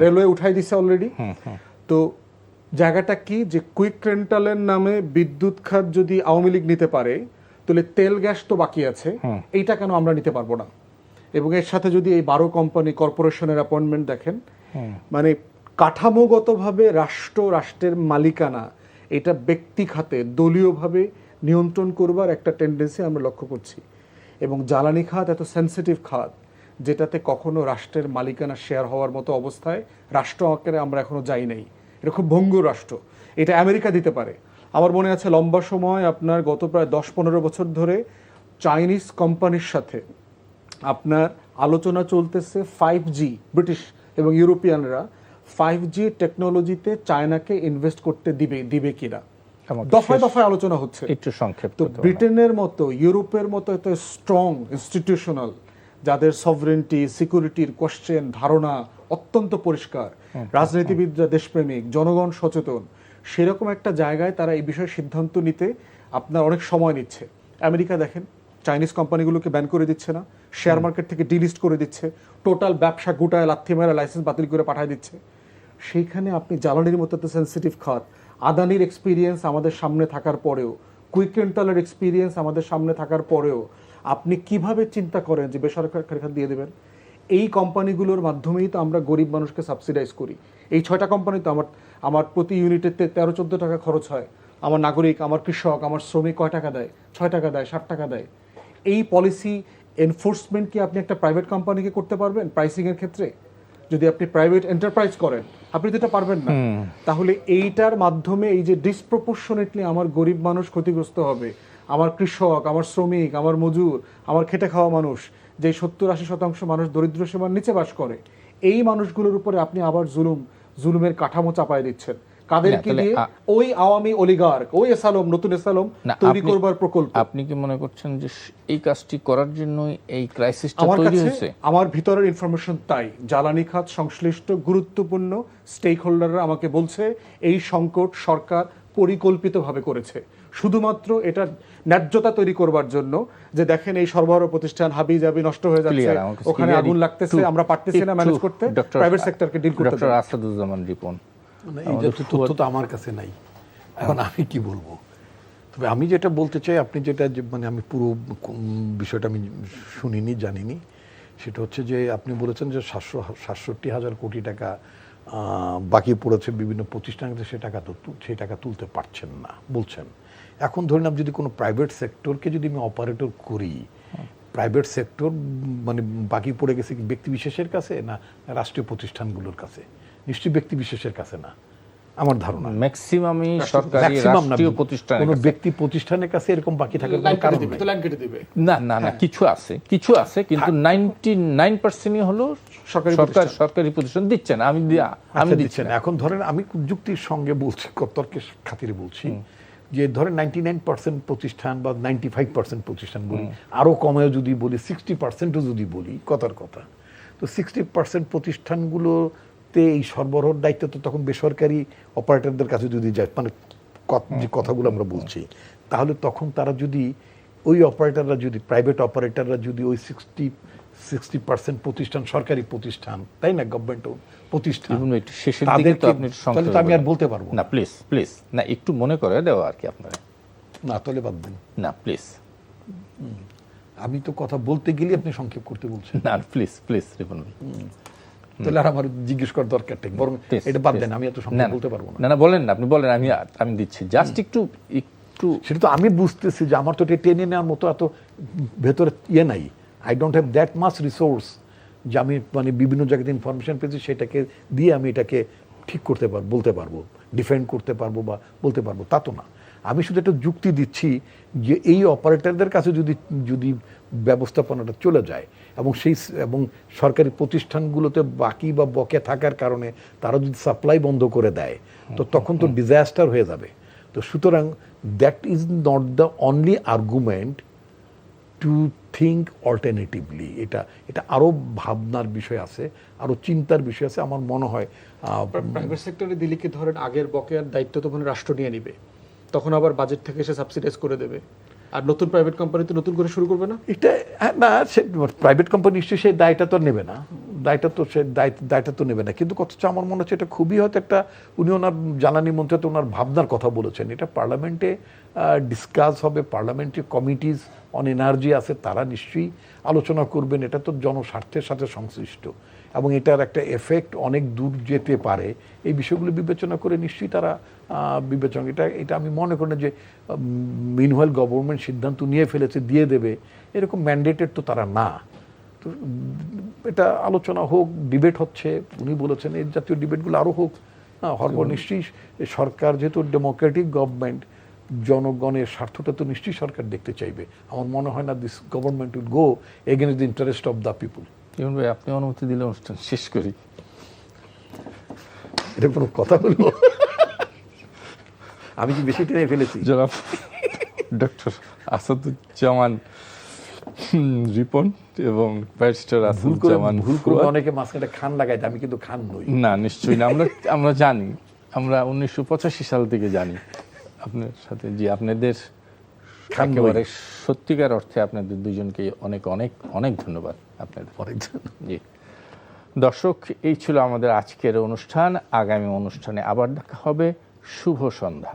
রেলওয়ে উঠাই দিছে অলরেডি। তো জায়গাটা কি, যে কুইক রেন্টালের নামে বিদ্যুৎ খাত যদি আওয়ামী লীগ নিতে পারে, তাহলে তেল গ্যাস তো বাকি আছে, এইটা কেন আমরা নিতে পারবো না? এবং এর সাথে যদি এই 12 কোম্পানি কর্পোরেশনের অ্যাপয়েন্টমেন্ট দেখেন, মানে কাঠামোগতভাবে রাষ্ট্রের মালিকানা, এটা ব্যক্তি খাতে দলীয়ভাবে নিয়ন্ত্রণ করবার একটা টেন্ডেন্সি আমরা লক্ষ্য করছি। এবং জ্বালানি খাত এত সেন্সিটিভ খাত, যেটাতে কখনো রাষ্ট্রের মালিকানা শেয়ার হওয়ার মতো অবস্থায় রাষ্ট্র আকারে আমরা এখনো যাই নাই। এটা খুব ভঙ্গুর রাষ্ট্র, এটা আমেরিকা দিতে পারে। আমার মনে আছে লম্বা সময় আপনার গত প্রায় 10-15 বছর ধরে চাইনিজ কোম্পানির সাথে আপনার আলোচনা চলতেছে 5G, ব্রিটিশ এবং ইউরোপিয়ানরা 5G টেকনোলজিতে চায়নাকে ইনভেস্ট করতে দিবে কিনা, দফায় দফায় আলোচনা হচ্ছে। একটু সংক্ষেপ। তো ব্রিটেনের মতো, ইউরোপের মতো এত স্ট্রং ইনস্টিটিউশনাল, যাদের সভরেন্টি সিকিউরিটির কোশ্চেন ধারণা অত্যন্ত পরিষ্কার, রাজনীতিবিদরা দেশপ্রেমিক, জনগণ সচেতন, সেরকম একটা জায়গায় তারা এই বিষয়ে সিদ্ধান্ত নিতে আপনার অনেক সময় নিচ্ছে। আমেরিকা দেখেন, চাইনিজ কোম্পানিগুলোকে ব্যান করে দিচ্ছে না, শেয়ার মার্কেট থেকে ডিলিস্ট করে দিচ্ছে, টোটাল ব্যবসা গোটায় লাথি মেরা লাইসেন্স বাতিল করে পাঠিয়ে দিচ্ছে। সেইখানে আপনি জ্বালানির মতো একটা সেন্সিটিভ খাত, আদানির এক্সপিরিয়েন্স আমাদের সামনে থাকার পরেও, কুইক রেন্টালের এক্সপিরিয়েন্স আমাদের সামনে থাকার পরেও আপনি কিভাবে চিন্তা করেন যে বেসরকারি খাত দিয়ে দেবেন? এই কোম্পানিগুলোর মাধ্যমেই তো আমরা গরিব মানুষকে সাবসিডাইজ করি। এই 6টা কোম্পানি তো আমার প্রতি ইউনিটে 13-14 টাকা খরচ হয়। আমার নাগরিক, আমার কৃষক, আমার শ্রমিক কয় টাকা দেয়? 6 টাকা দেয়, 7 টাকা দেয়। এই পলিসি এনফোর্সমেন্ট কি আপনি একটা প্রাইভেট কোম্পানিকে করতে পারবেন প্রাইসিং এর ক্ষেত্রে? যদি আপনি প্রাইভেট এন্টারপ্রাইজ করেন, আপনি তো এটা পারবেন না। তাহলে এইটার মাধ্যমে এই যে ডিসপ্রপোর্শনেটলি আমার গরিব মানুষ ক্ষতিগ্রস্ত হবে, আমার কৃষক, আমার শ্রমিক, আমার মজুর, আমার খেটে খাওয়া মানুষ, যে 70-80% মানুষ দরিদ্র সীমার নিচে বাস করে, এই মানুষগুলোর উপরে আপনি আবার জুলুমের কাঠামো চাপায় দিচ্ছেন। কাদেরকে দিয়ে? ওই আওয়ামী অলিগার্ক, ওই এসালম, নতুন এসালম তৈরি করবার প্রকল্প। আপনি কি মনে করছেন যে এই কাজটি করার জন্য এই ক্রাইসিসটা তৈরি হয়েছে? আমার ভিতরের ইনফরমেশন তাই। জ্বালানি খাত সংশ্লিষ্ট গুরুত্বপূর্ণ স্টেক হোল্ডাররা আমাকে বলছে এই সংকট সরকার পরিকল্পিতভাবে করেছে, শুধুমাত্র এটা ন্যায্যতা তৈরি করবার জন্য, যে দেখেন এই সরবরাহ প্রতিষ্ঠান হাবি জাবি নষ্ট হয়ে যাচ্ছে, ওখানে আগুন লাগতেছে, আমরা পারতেছি না ম্যানেজ করতে, প্রাইভেট সেক্টরকে ডিল করতে। ডক্টর আসাদুজ্জামান রিপন, এই জাতীয় তথ্য তো আমার কাছে নাই, এখন আমি কি বলবো? তবে আমি যেটা বলতে চাই, আপনি যেটা মানে আমি পুরো বিষয়টা আমি শুনিনি, জানিনি, সেটা হচ্ছে যে আপনি বলেছেন যে 67,000 কোটি টাকা বাকি পড়েছে বিভিন্ন প্রতিষ্ঠানকে, সেই টাকা তুলতে পারছেন না বলছেন। এখন ধরে নাও যদি কোনো প্রাইভেট সেক্টরকে যদি আমি অপারেটর করি, প্রাইভেট সেক্টর মানে বাকি পড়ে গেছে কি ব্যক্তি বিশেষের কাছে না রাষ্ট্রীয় প্রতিষ্ঠানগুলোর কাছে? নিশ্চয়ই ব্যক্তি বিশেষের কাছে না, আমার ধারণা। ম্যাক্সিমামই সরকারি রাষ্ট্রীয় প্রতিষ্ঠান, কোনো ব্যক্তি প্রতিষ্ঠানের কাছে এরকম বাকি থাকার কোনো কারণ নেই। না না না, কিছু আছে কিন্তু 99%ই হলো সরকারি প্রতিষ্ঠান দিচ্ছে না। আমি দিচ্ছি না। এখন ধরেন আমি যুক্তির সঙ্গে বলছি, তর্কের খাতিরে বলছি, যে ধরেন 99% প্রতিষ্ঠান বা 95% প্রতিষ্ঠান বলি, আরো কমেও যদি বলি 60%ও যদি বলি, কথার কথা, তো 60% প্রতিষ্ঠানগুলোতে এই সরবরাহের দায়িত্ব তো তখন বেসরকারি অপারেটরদের কাছে যদি যায়, মানে যে কথাগুলো আমরা বলছি, তাহলে তখন তারা যদি ওই অপারেটররা যদি প্রাইভেট অপারেটররা যদি ওই 60% প্রতিষ্ঠান সরকারি প্রতিষ্ঠান, তাই না, গভর্নমেন্ট প্রতিষ্ঠান, তাহলে আমি আর বলতে পারবো না। প্লিজ না, একটু মনে করে দেওয়া আর কি আপনারা। না তাহলে বাদ দেন না প্লিজ, আমি তো কথা বলতে গেলে আপনি সংক্ষেপ করতে বলছেন। না প্লিজ রিপন ভাই, তাহলে আর আমার জিজ্ঞেস করার দরকার নেই, বরং এটা বাদ দেন, আমি এত সংক্ষেপ বলতে পারবো না। না বলেন না, আপনি বলেন, আমি দিচ্ছি জাস্ট একটু। সেটা তো আমি বুঝতেছি যে আমার তো এটা টেনে নেওয়ার মতো এত ভেতরে ইয়ে নাই, I don't have that much resource যে আমি মানে বিভিন্ন জায়গাতে ইনফরমেশন পেয়েছি সেটাকে দিয়ে আমি এটাকে ঠিক করতে পারবো, বলতে পারবো, ডিফেন্ড করতে পারবো বা বলতে পারবো, তা তো না। আমি শুধু একটা যুক্তি দিচ্ছি যে এই অপারেটরদের কাছে যদি ব্যবস্থাপনাটা চলে যায় এবং সরকারি প্রতিষ্ঠানগুলোতে বাকি বা বকে থাকার কারণে তারা যদি সাপ্লাই বন্ধ করে দেয়, তো তখন তো ডিজাস্টার হয়ে যাবে। তো সুতরাং that is not the only argument to think alternatively. এটা আরও ভাবনার বিষয় আছে, আরও চিন্তার বিষয় আছে। আমার মনে হয় প্রাইভেট সেক্টরে দিলে কি ধরেন আগের বকেয়ার দায়িত্ব তখন রাষ্ট্র নিয়ে নিবে, তখন আবার বাজেট থেকে এসে সাবসিডাইজ করে দেবে, আর নতুন প্রাইভেট কোম্পানি তো নতুন করে শুরু করবে না। এটা না, সে প্রাইভেট কোম্পানি নিশ্চয়ই সেই দায়টা তো নেবে না, দায়টা তো নেবে না। কিন্তু অথচ আমার মনে হচ্ছে এটা খুবই হয়তো একটা, উনি ওনার জ্বালানি মন্ত্রী তো ওনার ভাবনার কথা বলেছেন, এটা পার্লামেন্টে ডিসকাস হবে, পার্লামেন্টারি কমিটিজ অন এনার্জি আছে, তারা নিশ্চয়ই আলোচনা করবেন। এটা তো জনস্বার্থের সাথে সংশ্লিষ্ট এবং এটার একটা এফেক্ট অনেক দূর যেতে পারে, এই বিষয়গুলো বিবেচনা করে নিশ্চয়ই তারা বিবেচনা, এটা আমি মনে করি না যে মিনওয়াইল গভর্নমেন্ট সিদ্ধান্ত নিয়ে ফেলেছে দিয়ে দেবে, এরকম ম্যান্ডেটেড তো তারা না। তো এটা আলোচনা হোক, ডিবেট হচ্ছে, উনি বলেছেন এই জাতীয় ডিবেটগুলো আরও হোক, হওয়ার পর নিশ্চয়ই সরকার যেহেতু ডেমোক্রেটিক গভর্নমেন্ট, জনগণের স্বার্থটা তো নিশ্চয়ই সরকার দেখতে চাইবে। আমার মনে হয় না this government will go against the interest of the people. ভাই আপনি অনুমতি দিলে অনুষ্ঠান শেষ করি। এটা কোনো কথা হলো? আমি কি বেশি টেনে ফেলেছি? জনাব ডক্টর আসাদুজ্জামান রিপন এবং ব্যারিস্টার আসাদুজ্জামান, ভুল করে অনেকে মাঝখানে খান লাগাইতে, আমি কিন্তু খান নই। না নিশ্চয়ই না, আমরা জানি, আমরা 1985 সাল থেকে জানি আপনার সাথে। জি, আপনাদের একেবারে সত্যিকার অর্থে আপনাদের দুজনকে অনেক অনেক অনেক ধন্যবাদ আপনাদের। জি দর্শক, এই ছিল আমাদের আজকের অনুষ্ঠান। আগামী অনুষ্ঠানে আবার দেখা হবে। শুভ সন্ধ্যা।